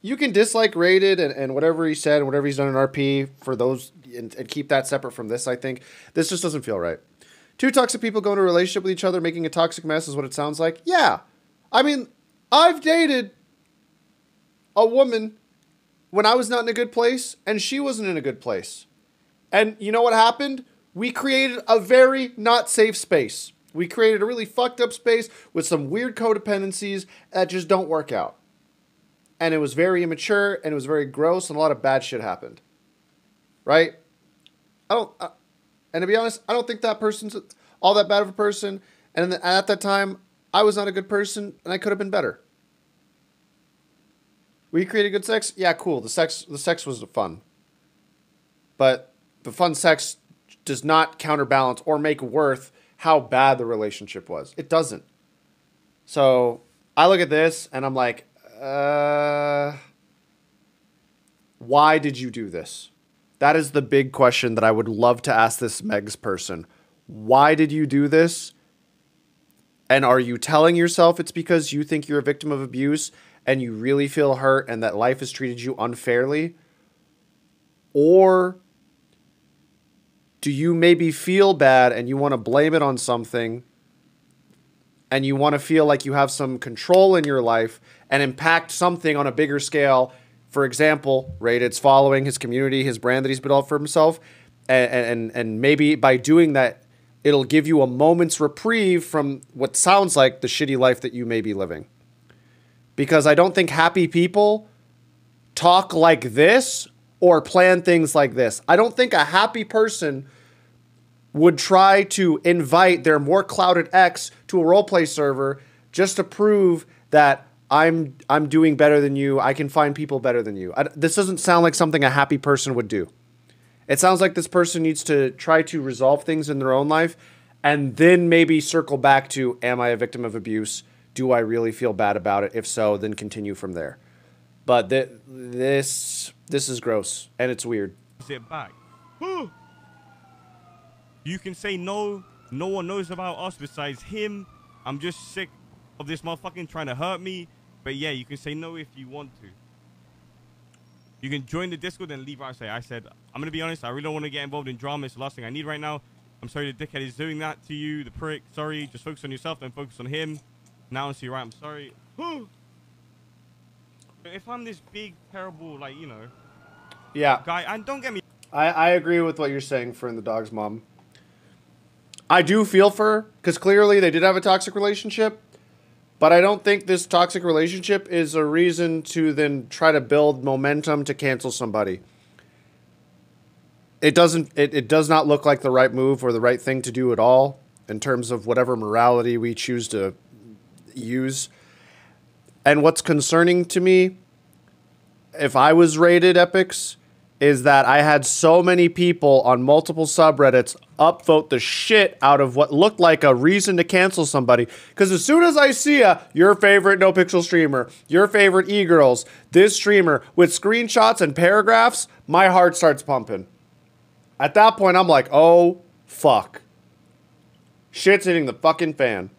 You can dislike Rated and whatever he said and whatever he's done in RP for those, and keep that separate from this, I think. This just doesn't feel right. Two toxic people go into a relationship with each other, making a toxic mess is what it sounds like. Yeah. I mean, I've dated a woman when I was not in a good place, and she wasn't in a good place. And you know what happened? We created a very not safe space. We created a really fucked up space with some weird codependencies that just don't work out. And it was very immature, and it was very gross, and a lot of bad shit happened. Right? And to be honest, I don't think that person's all that bad of a person. And at that time, I was not a good person, and I could have been better. We created good sex? Yeah, cool. The sex was fun. But the fun sex does not counterbalance or make worth how bad the relationship was. It doesn't. So I look at this, and I'm like, why did you do this? That is the big question that I would love to ask this Megs person. Why did you do this? And are you telling yourself it's because you think you're a victim of abuse and you really feel hurt and that life has treated you unfairly? Or do you maybe feel bad and you want to blame it on something and you want to feel like you have some control in your life and impact something on a bigger scale? For example, Raided's following, his community, his brand that he's built for himself. And maybe by doing that, it'll give you a moment's reprieve from what sounds like the shitty life that you may be living. Because I don't think happy people talk like this or plan things like this. I don't think a happy person would try to invite their more clouded ex to a roleplay server just to prove that I'm doing better than you. I can find people better than you. This doesn't sound like something a happy person would do. It sounds like this person needs to try to resolve things in their own life and then maybe circle back to, am I a victim of abuse? Do I really feel bad about it? If so, then continue from there. But this is gross and it's weird. Sit back. You can say no. No one knows about us besides him. I'm just sick of this motherfucking trying to hurt me. But yeah, you can say no if you want to. You can join the Discord and leave out. I said, I'm going to be honest, I really don't want to get involved in drama. It's the last thing I need right now. I'm sorry the dickhead is doing that to you, the prick. Sorry, just focus on yourself, don't focus on him. Now I see right, I'm sorry. If I'm this big, terrible, like, you know, guy, and don't get me. I agree with what you're saying, Fern the dog's mom. I do feel for her, because clearly they did have a toxic relationship. But I don't think this toxic relationship is a reason to then try to build momentum to cancel somebody. It does not look like the right move or the right thing to do at all in terms of whatever morality we choose to use. And what's concerning to me, if I was rated Epics, is that I had so many people on multiple subreddits upvote the shit out of what looked like a reason to cancel somebody. Because as soon as I see your favorite NoPixel streamer, your favorite e-girls, this streamer with screenshots and paragraphs, my heart starts pumping. At that point, I'm like, oh, fuck. Shit's hitting the fucking fan.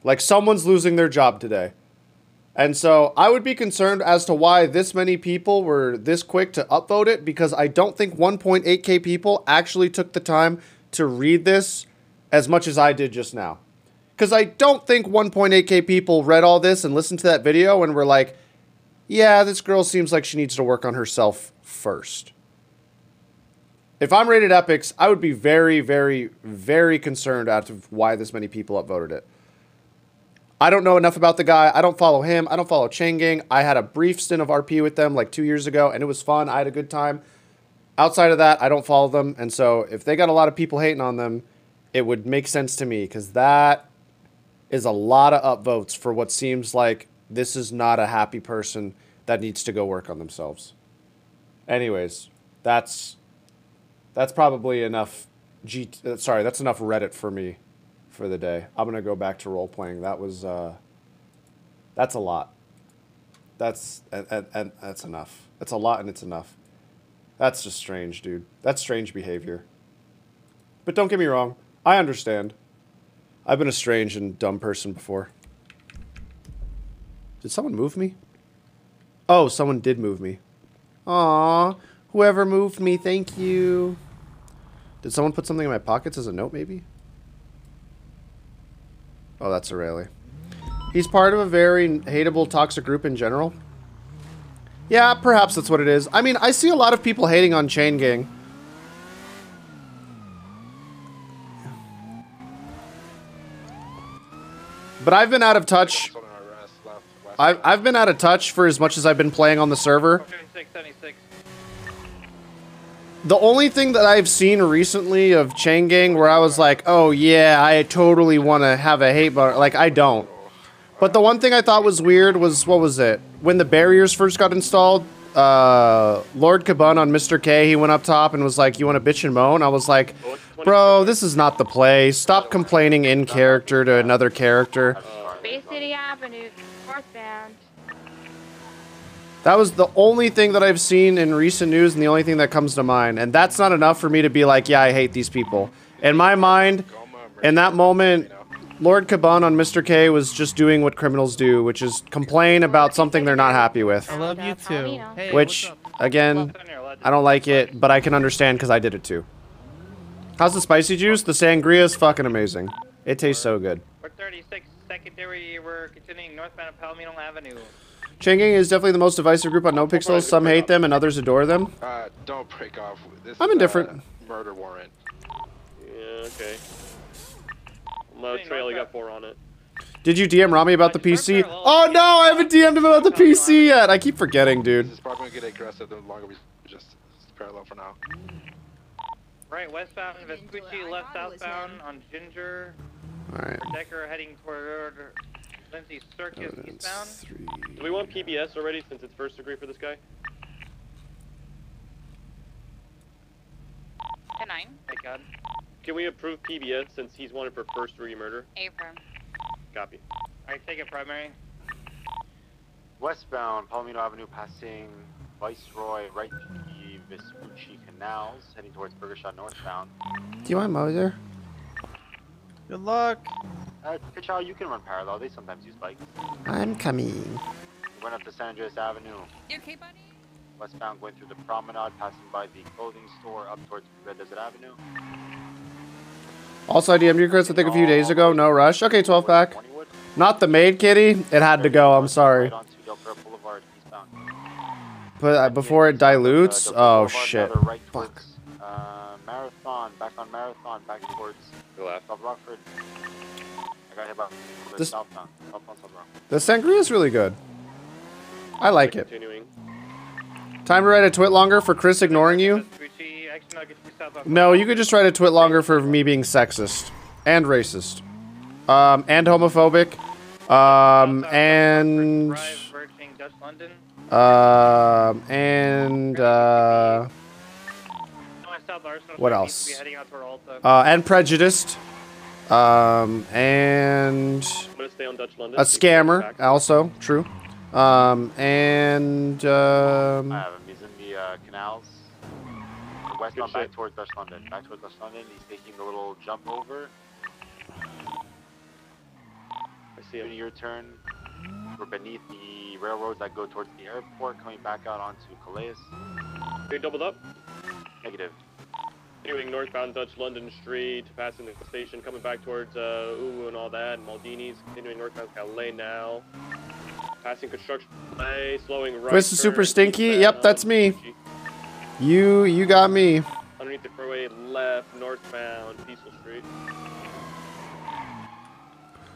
Like someone's losing their job today. And so I would be concerned as to why this many people were this quick to upvote it, because I don't think 1.8k people actually took the time to read this as much as I did just now. Because I don't think 1.8k people read all this and listened to that video and were like, yeah, this girl seems like she needs to work on herself first. If I'm rated Epics, I would be very, very, very concerned as to why this many people upvoted it. I don't know enough about the guy. I don't follow him. I don't follow Chain Gang. I had a brief stint of RP with them like 2 years ago, and it was fun. I had a good time. Outside of that, I don't follow them. And so if they got a lot of people hating on them, it would make sense to me, because that is a lot of upvotes for what seems like this is not a happy person that needs to go work on themselves. Anyways, that's probably enough that's enough Reddit for me for the day. I'm gonna go back to role playing. That was that's a lot. That's enough. That's a lot and it's enough. That's just strange, dude. That's strange behavior. But don't get me wrong, I understand. I've been a strange and dumb person before. Did someone move me? Oh, someone did move me. Aww, whoever moved me, thank you. Did someone put something in my pockets as a note, maybe? Oh, that's Aurelie. He's part of a very hateable, toxic group in general. Yeah, perhaps that's what it is. I mean, I see a lot of people hating on Chain Gang. But I've been out of touch. I've been out of touch for as much as I've been playing on the server. The only thing that I've seen recently of Chain Gang where I was like, oh yeah, I totally want to have a hate bar, like I don't. But the one thing I thought was weird was, what was it? When the barriers first got installed, Lord Kabun on Mr. K, he went up top and was like, you want to bitch and moan? I was like, bro, this is not the play. Stop complaining in character to another character. Bay City Avenue, northbound. That was the only thing that I've seen in recent news and the only thing that comes to mind. And that's not enough for me to be like, yeah, I hate these people. In my mind, in that moment, Lord Caban on Mr. K was just doing what criminals do, which is complain about something they're not happy with. I love you too. Hey, Which, again, I don't like it, but I can understand because I did it too. How's the spicy juice? The sangria is fucking amazing. It tastes so good. 436 secondary, we're continuing northbound of Palomino Avenue. Changing is definitely the most divisive group on NoPixel. Some hate them and others adore them. Don't break off. This I'm is indifferent. a murder warrant. Yeah, okay. My trail, you got 4 on it. Did you DM Rami about the PC? Oh no, I haven't DM'd him about the PC yet. I keep forgetting, dude. This is probably gonna get aggressive the longer we just parallel for now. Right, westbound Vespucci, left southbound on Ginger. Alright. Decker heading toward Lindsay Circus eastbound. Do we want PBS already since it's first degree for this guy? 10-9. Thank God. Can we approve PBS since he's wanted for first degree murder? Affirm. Copy. Alright, take it primary. Westbound Palomino Avenue, passing Viceroy, right to the Vespucci Canals, heading towards Burgershot northbound. Do you want Moser? Good luck. Ka Chao, you can run parallel. They sometimes use bikes. I'm coming. Went up to San Andreas Avenue. You okay, buddy? Westbound, going through the promenade, passing by the clothing store, up towards Red Desert Avenue. Also, I DM'd you, Chris, I think a few days ago. No rush. Okay, 12 pack. Not the maid kitty. It had to go. I'm sorry. But before it dilutes. Oh shit. Fuck. Marathon, back on Marathon, back towards South Rockford. I got hit by This- southbound. South Rockford. The sangria is really good. I like it. Continuing. Time to write a twit longer for Chris ignoring you? No, you could just write a twit longer for me being sexist. And racist. And homophobic. What else? And prejudiced. And I'm gonna stay on Dutch London. a scammer, also true. And I have him. He's in the canals. Westbound, back towards Dutch London. Back towards Dutch London. He's taking the little jump over. I see him. Your turn. We're beneath the railroads that go towards the airport, coming back out onto Calais. Are you doubled up? Negative. Continuing northbound Dutch London Street, passing the station, coming back towards Uwu and all that, and Maldini's. Continuing northbound Calais now. Passing construction play, slowing right. Chris is super stinky. Yep, that's me. You got me. Underneath the freeway, left, northbound, Peaceful Street.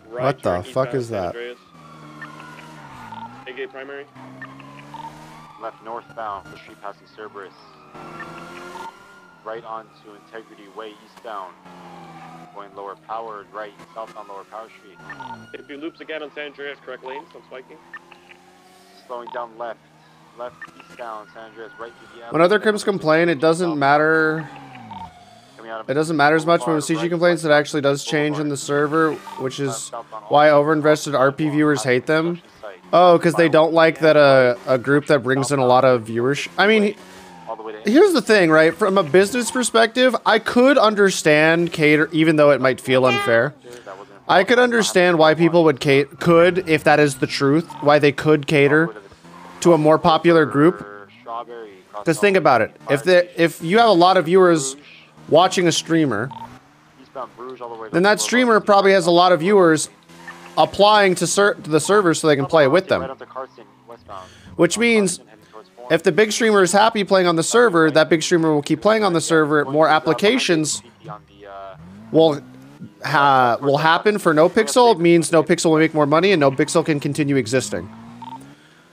Right What the turn, fuck eastbound is San that? Andreas. A-gate primary. Left northbound, the street passing Cerberus. Right onto Integrity Way eastbound. Going lower powered, right, southbound lower Power Street. If he loops again on San Andreas, correct lanes, I'm spiking. Slowing down left. Left eastbound, San Andreas, right to the When other crims complain, it doesn't matter. It doesn't matter as much when CG complains. It actually does change in the server, which is why overinvested RP viewers hate them. Oh, because they don't like that a group that brings in a lot of viewers. I mean, here's the thing, right? From a business perspective, I could understand cater, even though it might feel unfair. I could understand why people would could, if that is the truth, why they could cater to a more popular group. Because think about it, if you have a lot of viewers watching a streamer, then that streamer probably has a lot of viewers applying to the server so they can play with them. Which means if the big streamer is happy playing on the server, that big streamer will keep playing on the server. More applications will happen for NoPixel. It means NoPixel will make more money and NoPixel can continue existing.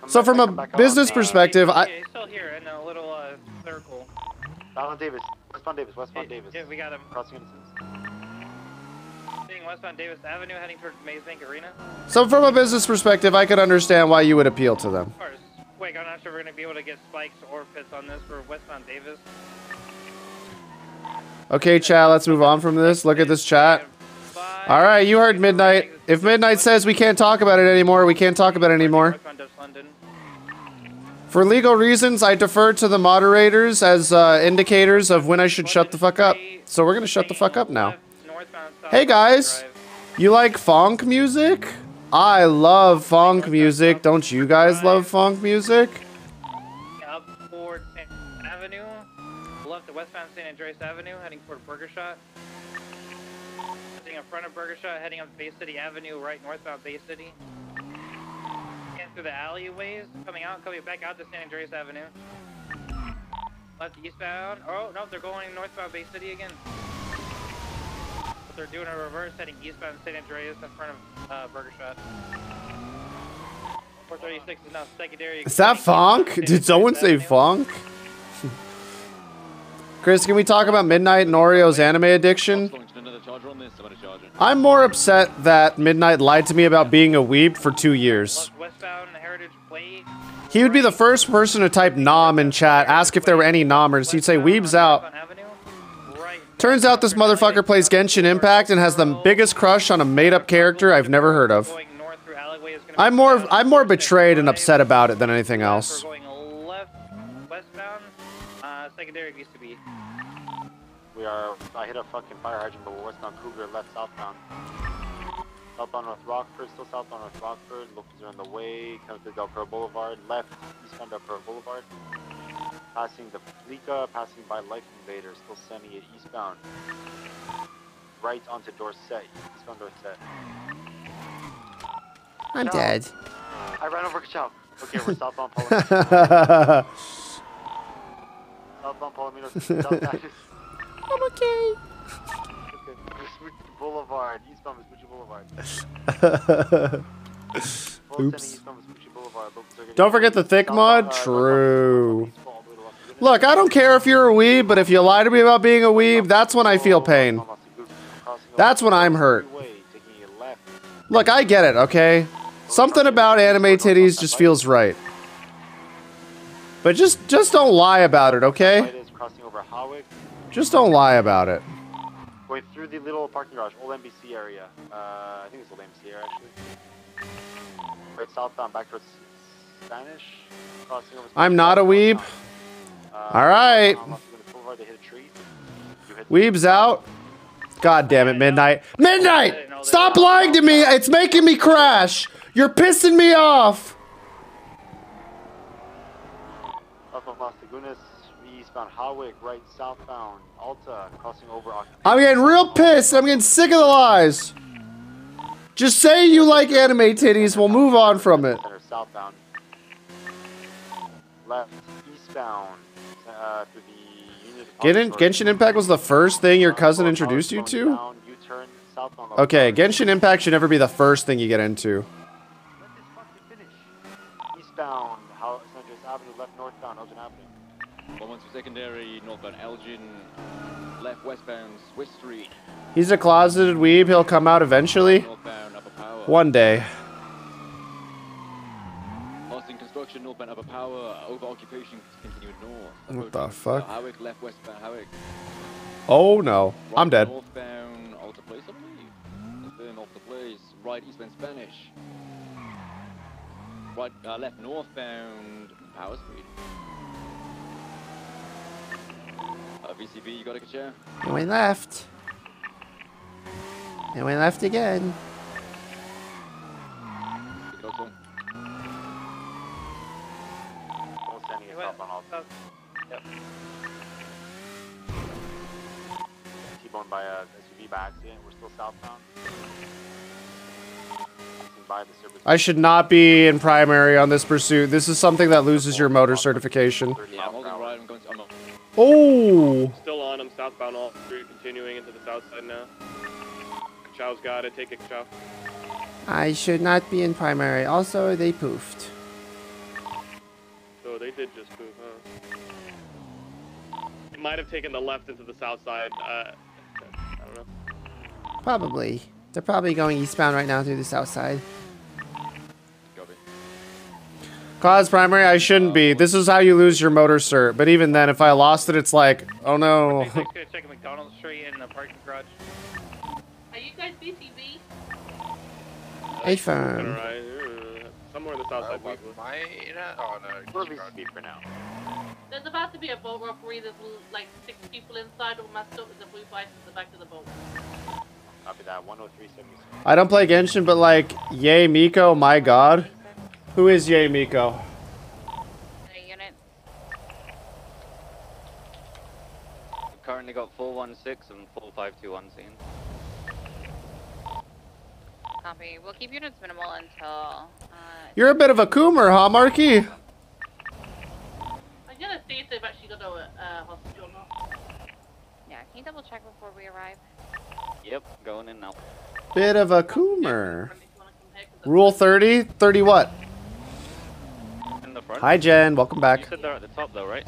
So from a business perspective, He's still here in a little circle. Westbound Davis, Westbound Davis. Yeah, we got him. Crossing Innocence. Seeing westbound Davis Avenue, heading towards Maze Bank Arena. So from a business perspective, I could understand why you would appeal to them. Of course. Wait, I'm not sure we're going to be able to get spikes or pits on this for westbound Davis. Okay, chat, let's move on from this. Look at this chat. All right, you heard Midnight. If Midnight says we can't talk about it anymore, we can't talk about it anymore. For legal reasons, I defer to the moderators as indicators of when I should shut the fuck up. So we're gonna shut the fuck up now. Hey guys, you like funk music? I love funk music. Don't you guys love funk music? Up toward Avenue, left at westbound San Andreas Avenue, heading toward Burger Shot. Sitting in front of Burger Shot, heading up Bay City Avenue, right northbound Bay City. In through the alleyways, coming back out to San Andreas Avenue. Left eastbound. Oh no, they're going northbound Bay City again. But they're doing a reverse, heading eastbound San Andreas in front of Burger Shot. 436 is now secondary. Is that funk? Did someone say funk? Chris, can we talk about Midnight and Oreo's anime addiction? I'm more upset that Midnight lied to me about being a weeb for 2 years. He would be the first person to type nom in chat, ask if there were any nommers. He'd say weebs out. Turns out this motherfucker plays Genshin Impact and has the biggest crush on a made-up character I've never heard of. I'm more betrayed and upset about it than anything else. Secondary used to be. I hit a fucking fire hydrant, but we're westbound Cougar, left southbound. Southbound North Rockford, still southbound North Rockford. Locals are on the way, coming to Del Perro Boulevard. Left, eastbound Del Perro Boulevard. Passing the Fleeca, passing by Life Invader, still sending it eastbound. Right onto Dorset, eastbound Dorset. I'm dead. I ran over Ka Chao. Okay, we're southbound Palomino. Southbound Palomino, southbound. I'm okay. Vespucci Boulevard, eastbound Vespucci Boulevard. Oops. Don't forget the thick mod. True. Look, I don't care if you're a weeb, but if you lie to me about being a weeb, that's when I feel pain. That's when I'm hurt. Look, I get it, okay? Something about anime titties just feels right. But just don't lie about it, okay? Just don't lie about it. Going through the little parking garage, old NBC area. I think it's old NBC area actually. Right southbound, back towards Spanish. Crossing over. I'm not a weeb. Alright. Weeb's out. God damn it, Midnight. Midnight! Stop lying to me! It's making me crash! You're pissing me off! Eastbound Hawick, right southbound Alta, crossing over. I'm getting real pissed. I'm getting sick of the lies. Just say you like anime titties. We'll move on from it. Southbound. Left eastbound through the unit. Genshin Impact was the first thing your cousin introduced you to? Okay, Genshin Impact should never be the first thing you get into. Eastbound Central Avenue, left northbound Elgin Avenue. 112 secondary, northbound Elgin, left westbound Swiss Street. He's a closeted weeb. He'll come out eventually. One day. Austin construction, northbound Upper Power, over occupation continuing north. What the fuck? Hawick, left westbound Hawick. Oh no, I'm dead. Northbound Alta Place, I believe. Then off the place, right eastbound Spanish. Right, left northbound Power Street. VCB, you got a Ka Chao? And we left. And we left again. T-boned by a SUV by accident. We're still southbound. I should not be in primary on this pursuit. This is something that loses your motor certification. Yeah, I'm holding right. I'm going to. Oh! Still on him, southbound all street, continuing into the south side now. Ka Chao's got it. Take it, Ka Chao. I should not be in primary. Also, they poofed. So they did just poof, huh? It might have taken the left into the south side. I don't know. Probably. They're probably going eastbound right now through the south side. Cause primary, I shouldn't be. This is how you lose your motor cert. But even then, if I lost it, it's like, oh no. Check McDonald's Street in the parking garage. Are you guys BCB? Hey, fam. Somewhere on the south side, possibly. Oh no. We'll leave speed for now. There's about to be a boat robbery. There's like 6 people inside all messed up with the blue bike at the back of the boat. Copy that. 103.76. I don't play Genshin, but like, yay Miko, my god. Who is yay Miko? Unit. We've currently got 416 and 4521 seen. Copy. We'll keep units minimal until. You're a bit of a coomer, huh, Marky? I'm gonna see if they've actually got a hostage or not. Yeah, can you double check before we arrive? Yep, going in now. Bit of a coomer. Rule 30? 30 what? In the front. Hi, Jen. Welcome back. You said they're at the top though, right?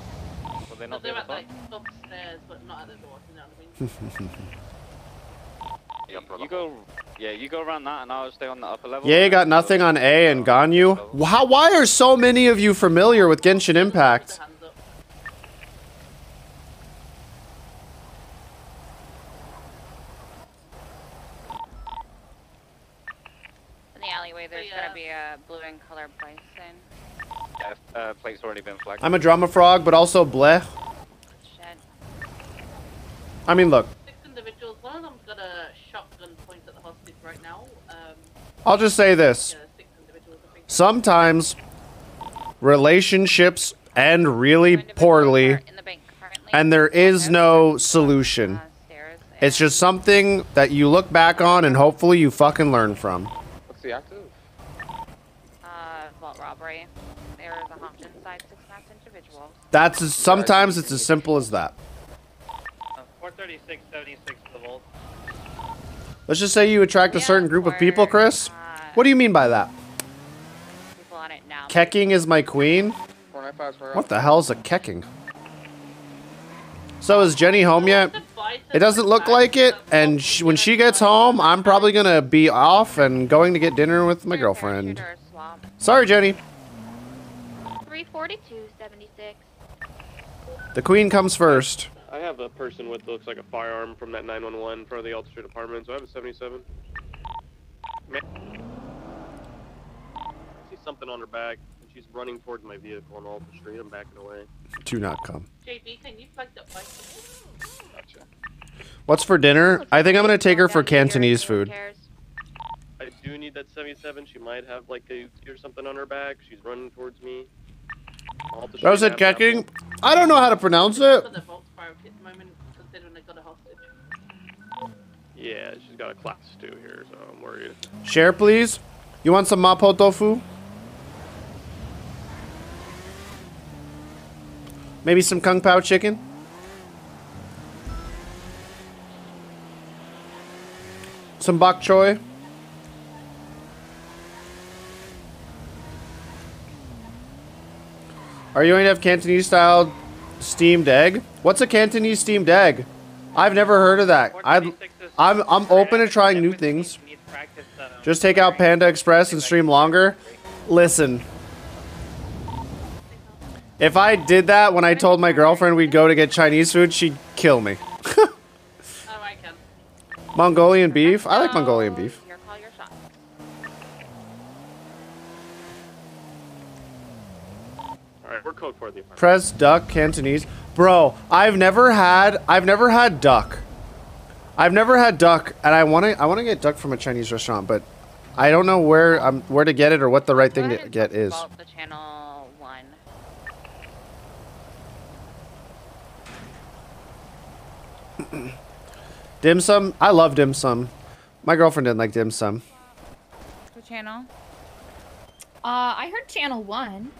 Were they not They're there at at like the top? upstairs, but not at the door. You know what I mean? You go, yeah, you go around that and I'll stay on the upper level. Yay got nothing on A and Ganyu. Why are so many of you familiar with Genshin Impact? In the alleyway, there's gonna be a blue and colored bison. Yeah, plate's already been flagged. I'm a drama frog, but also bleh. Shit. I mean, look. 6 individuals. One of them's got a shotgun point at the hostage right now. I'll just say this. Yeah, 6 individuals, I think. Sometimes relationships end really poorly, and there is no solution. It's just something that you look back on and hopefully you fucking learn from. What's the active? Vault robbery. There is a hostage inside 6 masked individuals. That's sometimes it's as simple as that. 436, 76 to the vault. Let's just say you attract a certain group of people, Chris. What do you mean by that? People on it now. Kecking is my queen? 495 square. What the hell is a kecking? So is Jenny home yet? It doesn't look like it, and when she gets home, I'm probably gonna be off and going to get dinner with my girlfriend. Sorry, Jenny. 342.76. The queen comes first. I have a person with looks like a firearm from that 911 for the Ulster department, so I have a 77. Man. I see something on her back, and she's running towards my vehicle on Alta Street. I'm backing away. Do not come. JB, can you flag that bike? Gotcha. What's for dinner? I think I'm gonna take her for Cantonese food. I do need that 77. She might have like a Uzi or something on her back. She's running towards me. Alta That was Street, it, kecking? I don't know how to pronounce it. Yeah, she's got a class 2 here, so I'm worried. Share, please. You want some mapo tofu? Maybe some kung pao chicken? Some bok choy? Are you going to have Cantonese style steamed egg? What's a Cantonese steamed egg? I've never heard of that. I'm open to trying new things. Just take out Panda Express and stream longer. Listen. If I did that when I told my girlfriend we'd go to get Chinese food, she'd kill me. Mongolian beef? I like Mongolian beef. Alright, we're code for the apartment. Press duck Cantonese. Bro, I've never had duck. I've never had duck, and I wanna get duck from a Chinese restaurant, but I don't know where to get it or what the right thing to get is. The channel 1. Dim sum? I love dim sum. My girlfriend didn't like dim sum. What channel? I heard channel 1.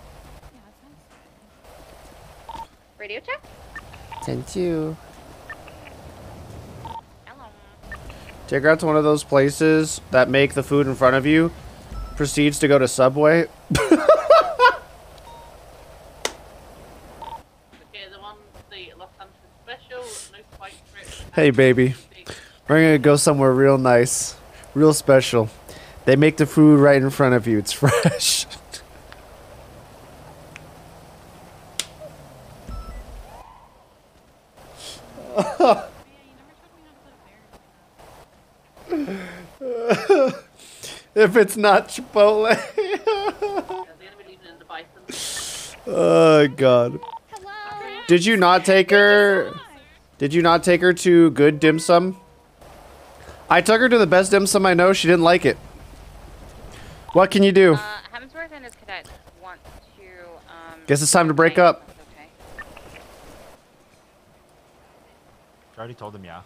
Radio check? Thank you. Take her out to one of those places that make the food in front of you. Proceeds to go to Subway. Hey, baby. We're gonna go somewhere real nice. Real special. They make the food right in front of you. It's fresh. If it's not Chipotle. bison. Oh god. Did you not take her? Did you not take her to good dim sum? I took her to the best dim sum I know. She didn't like it. What can you do? Hemsworth and his cadets want to. Guess it's time to break up. I already told them, yeah.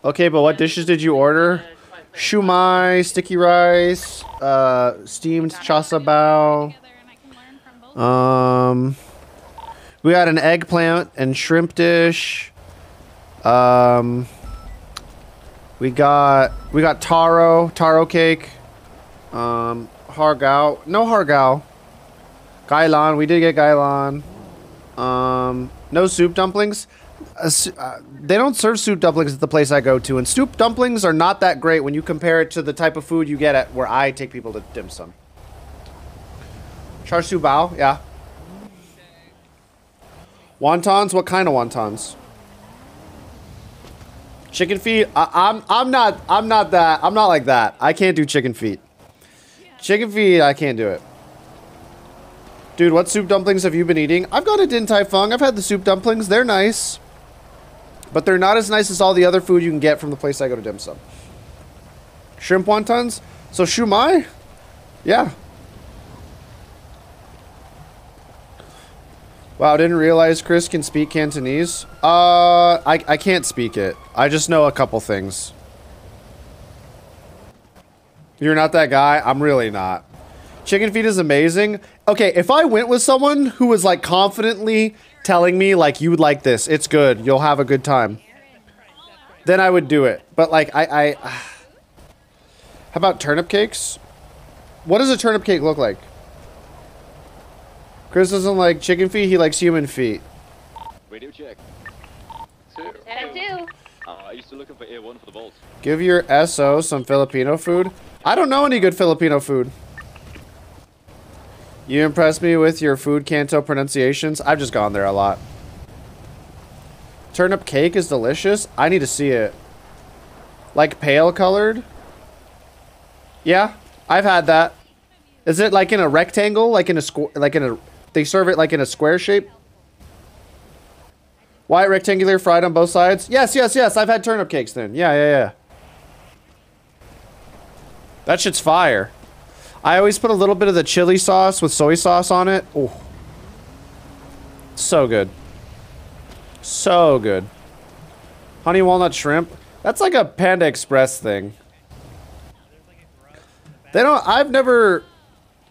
Okay, but what dishes did you order? Shumai, sticky rice, steamed chasa bao. We got an eggplant and shrimp dish. We got taro cake. Hargao, no hargao. Gailan, we did get gailan. No soup dumplings. They don't serve soup dumplings at the place I go to, and soup dumplings are not that great when you compare it to the type of food you get at where I take people to dim sum. Char siu bao, yeah. Wontons? What kind of wontons? Chicken feet? I'm not like that. I can't do chicken feet. Chicken feet, I can't do it. Dude, what soup dumplings have you been eating? I've gone to Din Tai Fung. I've had the soup dumplings. They're nice. But they're not as nice as all the other food you can get from the place I go to dim sum. Shrimp wontons? So shumai? Yeah. Wow, didn't realize Chris can speak Cantonese. I can't speak it. I just know a couple things. You're not that guy? I'm really not. Chicken feet is amazing. Okay, if I went with someone who was like confidently telling me like you would like this, it's good, you'll have a good time, then I would do it. But like how about turnip cakes? What does a turnip cake look like? Chris doesn't like chicken feet, he likes human feet. Radio check. I do. Are you still looking for A1 for the vault? Give your SO some Filipino food. I don't know any good Filipino food. You impressed me with your food Canto pronunciations. I've just gone there a lot. Turnip cake is delicious. I need to see it. Like pale colored? Yeah, I've had that. Is it like in a rectangle? Like in a square? Like in a... They serve it like in a square shape? White rectangular fried on both sides? Yes, yes, yes. I've had turnip cakes then. Yeah, yeah, yeah. That shit's fire. I always put a little bit of the chili sauce with soy sauce on it. Oh, so good. So good. Honey walnut shrimp. That's like a Panda Express thing. They don't, I've never,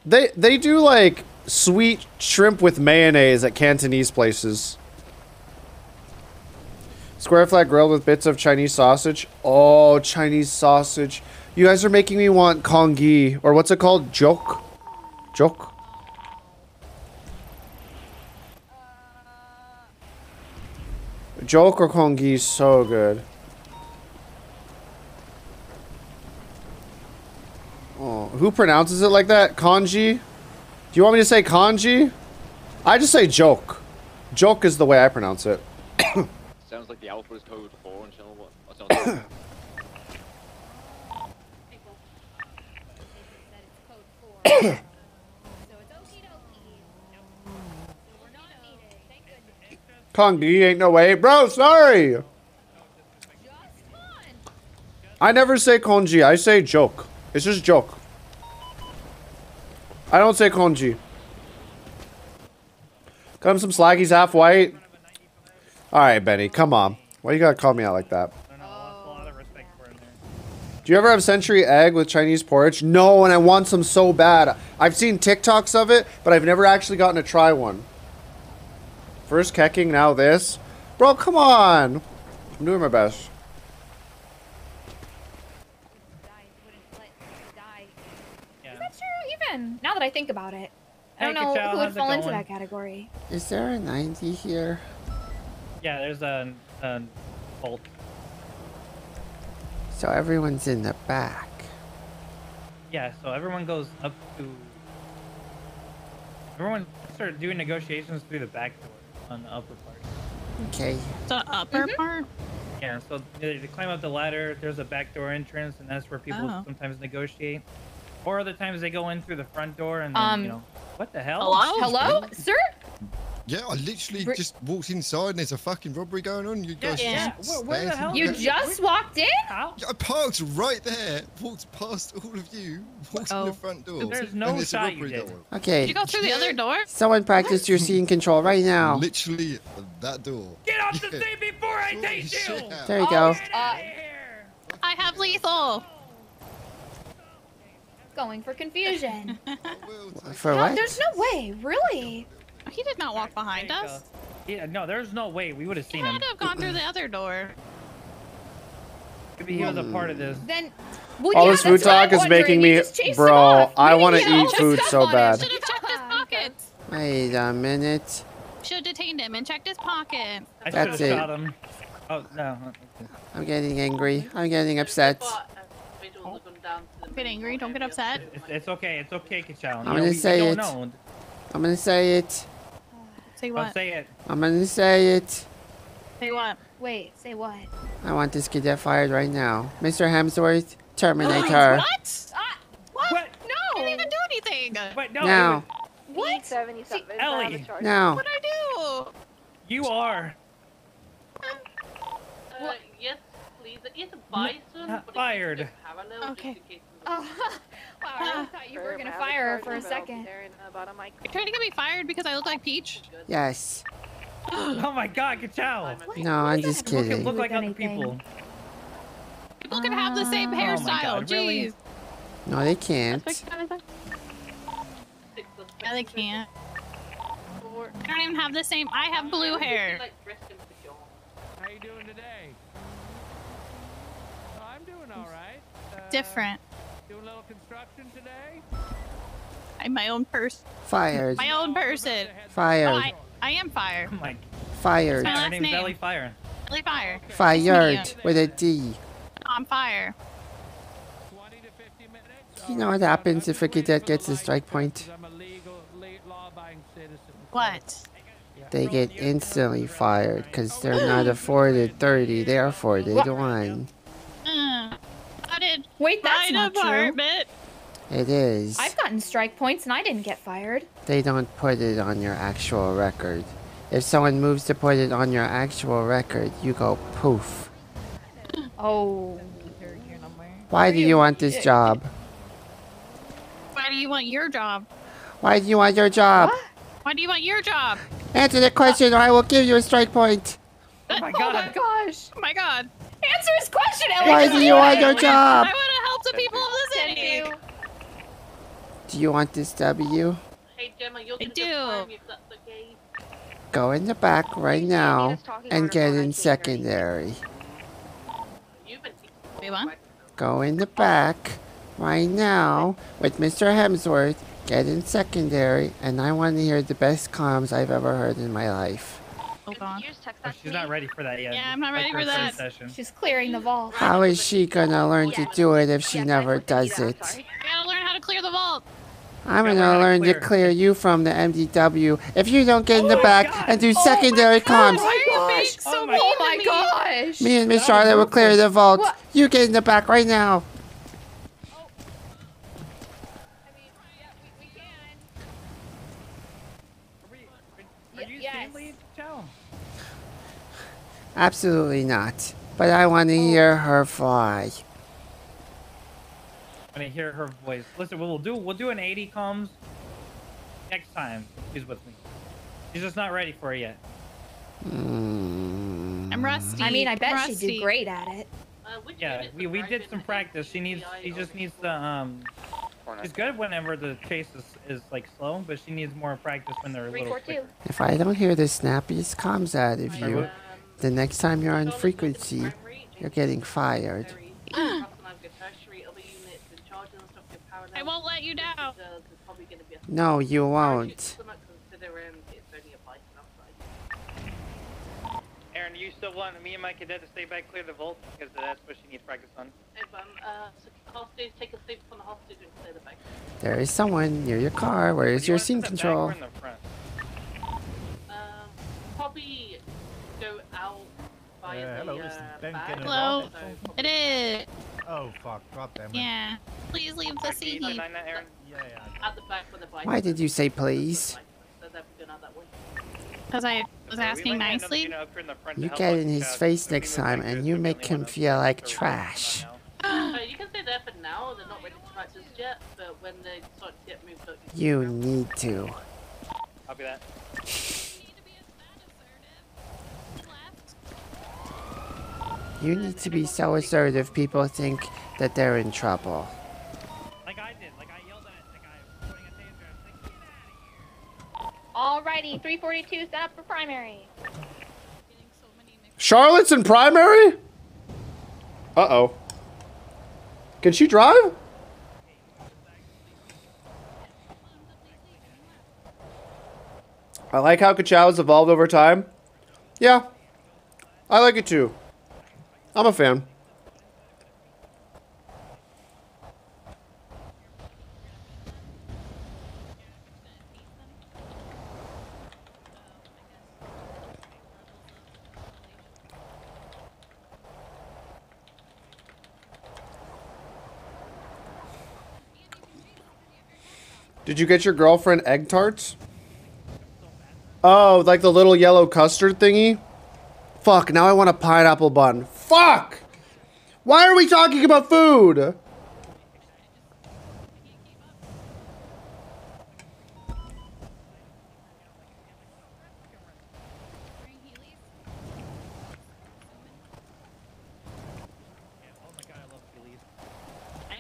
they do like sweet shrimp with mayonnaise at Cantonese places. Square flat grilled with bits of Chinese sausage. Oh, Chinese sausage. You guys are making me want congee, or what's it called? Jok? Jok? Jok or congee is so good. Oh, who pronounces it like that? Kanji? Do you want me to say kanji? I just say joke. Joke is the way I pronounce it. Sounds like the alpha is code 4 on channel 1. That sounds Kongi ain't no way. Bro, sorry. I never say konji. I say joke. It's just joke. I don't say konji. Cut him some slackies half white. Alright, Benny. Come on. Why you gotta call me out like that? Do you ever have century egg with Chinese porridge? No, and I want some so bad. I've seen TikToks of it, but I've never actually gotten to try one. First kecking, now this. Bro, come on. I'm doing my best. Is that true even? Now that I think about it. I don't Hey, know Ka Chao, who would how's it fall into going? that category. Is there a 90 here? Yeah, there's a bolt. So everyone's in the back. Yeah, so everyone goes up to. Everyone started doing negotiations through the back door on the upper part. Okay. The upper part? Yeah, so they climb up the ladder. There's a back door entrance, and that's where people Oh. sometimes negotiate. Or other times they go in through the front door and then, you know, what the hell? Hello, sir? Yeah, I literally just walked inside and there's a fucking robbery going on. You guys Where the hell? You just walked in? How? I parked right there, walked past all of you, walked in the front door. There's no and there's a shot robbery you did. going on. Okay. Did you go through the other door? Someone practice your scene control right now. Literally that door. Get off the scene before I take you! There you go. I have lethal. Going for confusion. For No, what? there's no way, really. He did not walk behind us. Yeah, no, there's no way we would have He seen him. had to have gone through the other door. Maybe he was a part of this. Then, All this food talk is making me, bro. I want to eat food so bad. Should have checked his pockets. Wait a minute. Should have detained him and checked his pocket. I That's should have it. shot him. Oh, no. I'm getting angry. I'm getting upset. Get angry. Don't get upset. It's okay. It's okay, Ka Chao. I'm gonna say it. Know. I'm gonna say it. Say Don't what? say it. I'm gonna say it. Say what? Wait, say what? I want this cadet fired right now. Mr. Hemsworth, terminate her. What? What? No. I didn't even do anything. Wait, no. Now. What? 77. Ellie. Now. What'd I do? You are. Yes, please. It's a bison. but Fired. it's parallel Okay. just in case Oh, wow, I thought you were gonna fire her for a second. You're trying to get me fired because I look like Peach? Yes. Oh my God, Ka Chao. No, I'm just kidding. Look like other people. People can have the same Oh my hairstyle. God, really? Jeez. No, they can't. Yeah, they can't. I don't even have the same. I have blue hair. How you doing today? Oh, I'm doing all right. Different. Doing a little construction today? I'm my own person. Fired. My own person. Fired. Oh, I am fire. Oh my. Fired. That's my Her last name's name. Ellie Fire. Ellie Fire. Fired with a D. I'm fire. You know what happens if a cadet gets a strike point? What? They get instantly fired because they're not afforded 30, they're afforded 1. I did. Wait, that's my not true. department. It is. I've gotten strike points and I didn't get fired. They don't put it on your actual record. If someone moves to put it on your actual record, you go poof. Oh. Why do you want this job? Why do you want your job? Why do you want your job? Why do you want your job? Answer the question or I will give you a strike point. Oh my God. Oh my gosh. Oh my God. Answer his question, Ellie. Why do you want your job? I want to help the people of the city. Do you want this W? Hey Gemma, you're gonna get fired if that's okay. Go in the back right now and get in secondary. Wait, what? Go in the back right now with Mr. Hemsworth, get in secondary, and I want to hear the best comms I've ever heard in my life. Oh God. Oh, she's not ready for that yet. Yeah, I'm not ready Like for her that. first session. She's clearing the vault. How is she gonna learn to do it if she never does it? You gotta learn how to clear the vault. I'm gonna learn to clear you from the MDW if you don't get in the back and do secondary comms. Why are you being so mean Oh to my me? gosh. Me and Miss Charlotte will clear the vault. You get in the back right now. Are you team lead, Chao? Absolutely not. But I want to hear her fly. When I hear her voice. Listen, we'll do an 80 comms next time she's with me. She's just not ready for it yet. I'm rusty. I mean, I bet she'd Rusty. do great at it. Yeah, we did some practice. She just needs to she's good whenever the chase is like slow, but she needs more practice when they're a little quicker. If I don't hear the snappiest comms out of you, the next time you're on frequency, you're getting fired. I won't let you down. No, you won't. Aaron, you still want me and my cadet to stay back, clear the vault, because that's what she needs practice on. Hostage, take a seat from the hostage and clear the back. There is someone near your car. Where is your scene control? Probably go out by hello, the this is Ben getting Hello. involved. It is. Oh fuck, drop them. Yeah. Please leave the seat. At the back with the bike. Why did you say please? Because I was asking nicely. You get in his face next time and you make him feel like trash. You can stay there for now. They're not ready to fight just yet, but when they start to get moved up, You need to. Copy that. You need to be so assertive people think that they're in trouble. Like I did. Like I yelled at the guy putting a taser. Like, Alrighty, 342, set up for primary. Charlotte's in primary? Uh-oh. Can she drive? I like how Ka Chao has evolved over time. Yeah. I like it too. I'm a fan. Did you get your girlfriend egg tarts? Oh, like the little yellow custard thingy? Fuck, now I want a pineapple bun. Fuck! Why are we talking about food? I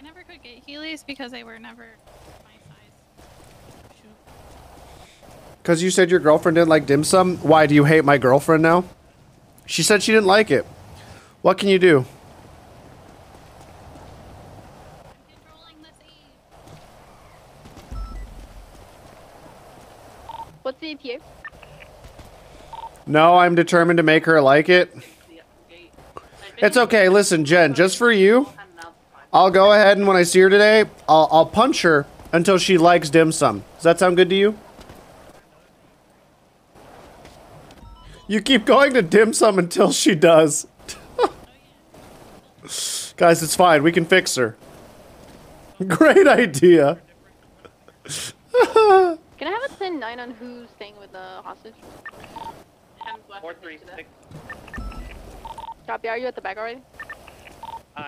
never could get Heelys because they were never my size. Because you said your girlfriend didn't like dim sum? Why, do you hate my girlfriend now? She said she didn't like it. What can you do? What's the ETA? No, I'm determined to make her like it. It's okay. Listen, Jen, just for you, I'll go ahead and when I see her today, I'll punch her until she likes dim sum. Does that sound good to you? You keep going to dim sum until she does. Guys, it's fine. We can fix her. Great idea. Can I have a 10-9 on who's staying with the hostage? 436. Copy, are you at the back already?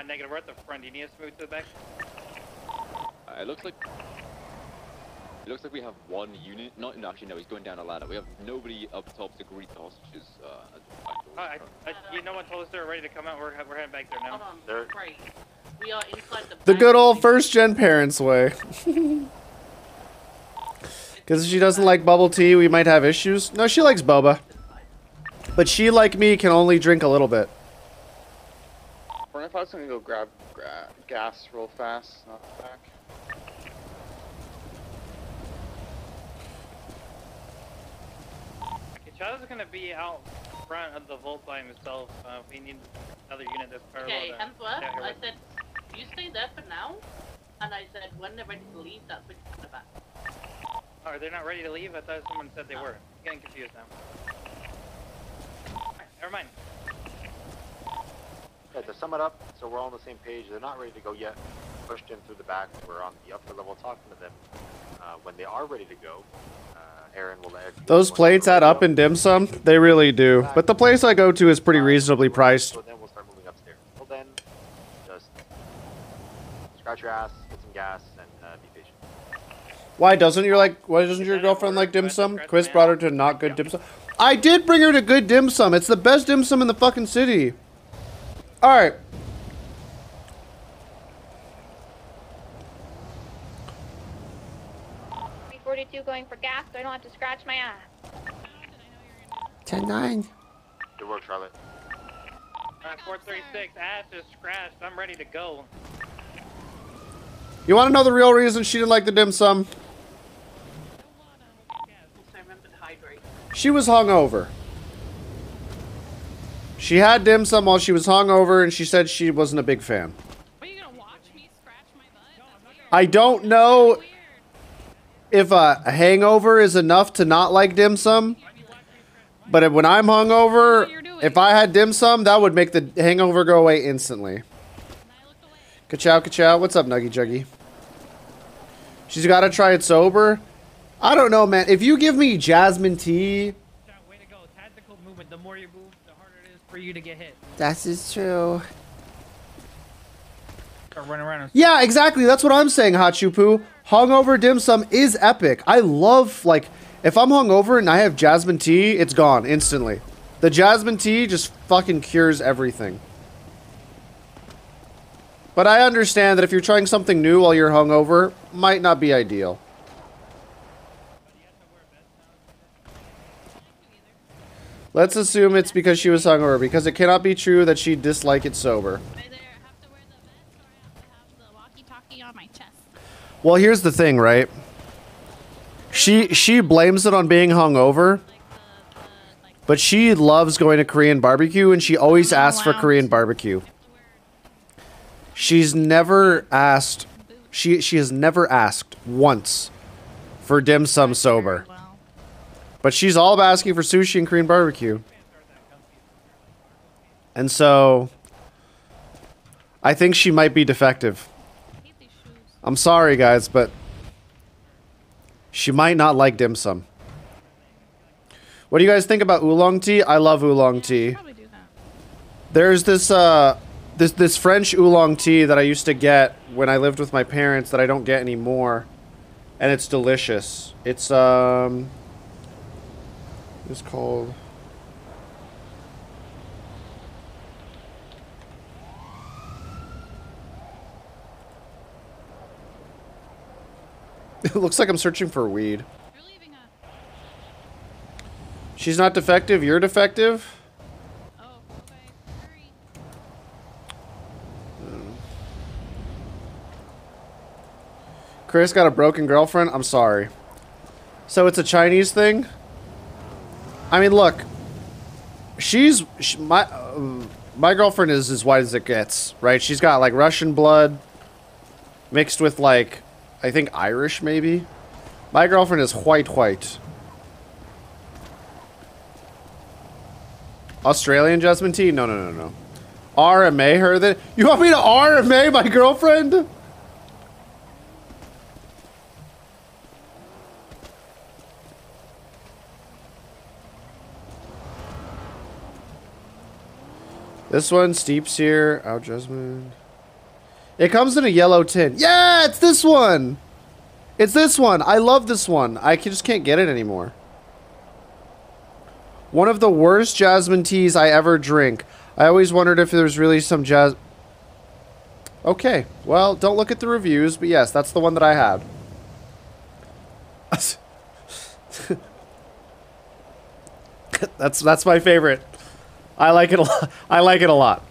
Negative, we're at the front. Do you need us to move to the back? It looks like we have one unit. Not actually, no. He's going down a ladder. We have nobody up top to greet the hostages. No one told us they were ready to come out. We're heading back there now. Right. We are inside The good old first-gen parents way. Because if she doesn't like bubble tea, we might have issues. No, she likes boba. But she, like me, can only drink a little bit. Front of gonna go grab gas real fast, not back. Chow's gonna be out front of the vault by himself. We need another unit that's parallel. Okay, to Hemsworth, down here I with- said, you stay there for now, and I said, when they're ready to leave, that's when you come back. Oh, they're not ready to leave? I thought someone said they were. I'm getting confused now. Alright, never mind. Okay, to sum it up, so we're all on the same page. They're not ready to go yet. Pushed in through the back. We're on the upper level talking to them. When they are ready to go, Aaron will let everyone Those plates add up in dim sum? They really do. But the place I go to is pretty reasonably priced. So then we'll start moving upstairs. Until then, just scratch your ass, get some gas, and be patient. Why doesn't your girlfriend like dim sum? Chris brought her to not good dim sum. I did bring her to good dim sum. It's the best dim sum in the fucking city. Alright. Going for gas, so I don't have to scratch my ass. 10-9. Good work, Charlotte. 436, ass is scratched. I'm ready to go. You want to know the real reason she didn't like the dim sum? She was hungover. She had dim sum while she was hungover, and she said she wasn't a big fan. I don't know if a hangover is enough to not like dim sum, but when I'm hungover, if I had dim sum, that would make the hangover go away instantly. Ka Chao, Ka Chao. What's up, Nuggy Juggy? She's got to try it sober. I don't know, man. If you give me jasmine tea... Way to go. Tactical movement. The more you move, the harder it is for you to get hit. That is true. Or run around and Yeah, exactly. That's what I'm saying, Hot Chupu. Hungover dim sum is epic. I love, like, if I'm hungover and I have jasmine tea, it's gone instantly. The jasmine tea just fucking cures everything. But I understand that if you're trying something new while you're hungover, might not be ideal. Let's assume it's because she was hungover, because it cannot be true that she'd dislike it sober. On my chest. Well, here's the thing, right? She blames it on being hungover, but she loves going to Korean barbecue, and she always asks for Korean barbecue. She's never asked. She has never asked once for dim sum sober. But she's all about asking for sushi and Korean barbecue. And so I think she might be defective. I'm sorry, guys, but she might not like dim sum. What do you guys think about oolong tea? I love oolong tea. There's this this French oolong tea that I used to get when I lived with my parents that I don't get anymore, and it's delicious. It's called. It looks like I'm searching for weed. She's not defective, you're defective? Chris got a broken girlfriend? I'm sorry. So it's a Chinese thing? I mean, look. My girlfriend is as white as it gets, right? She's got like Russian blood mixed with like, I think Irish maybe. My girlfriend is white. Australian jasmine tea? No. RMA her then? You want me to RMA my girlfriend? This one, Steep's here. Out jasmine. It comes in a yellow tin. Yeah, it's this one. It's this one. I love this one. I just can't get it anymore. One of the worst jasmine teas I ever drink. I always wondered if there's really some Okay, well, don't look at the reviews, but yes, that's the one that I had. That's my favorite. I like it a lot. I like it a lot.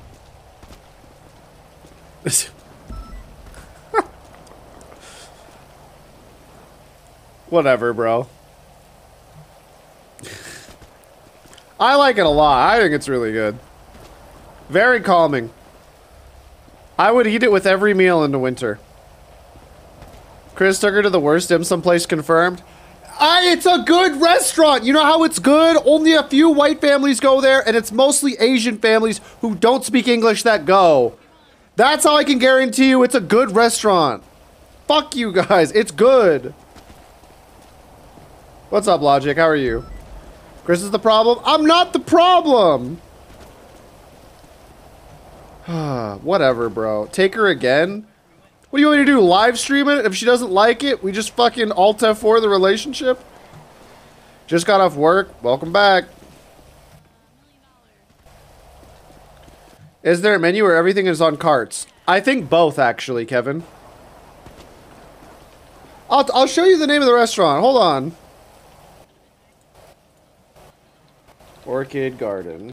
Whatever, bro. I like it a lot. I think it's really good. Very calming. I would eat it with every meal in the winter. Chris took her to the worst dim sum place confirmed. It's a good restaurant. You know how it's good? Only a few white families go there, and it's mostly Asian families who don't speak English that go. That's how I can guarantee you it's a good restaurant. Fuck you guys. It's good. What's up, Logic? How are you? Chris is the problem? I'm not the problem. Whatever, bro. Take her again? What do you want me to do? Live stream it? If she doesn't like it, we just fucking Alt F4 the relationship? Just got off work. Welcome back. Is there a menu where everything is on carts? I think both, actually, Kevin. I'll show you the name of the restaurant. Hold on. Orchid Garden.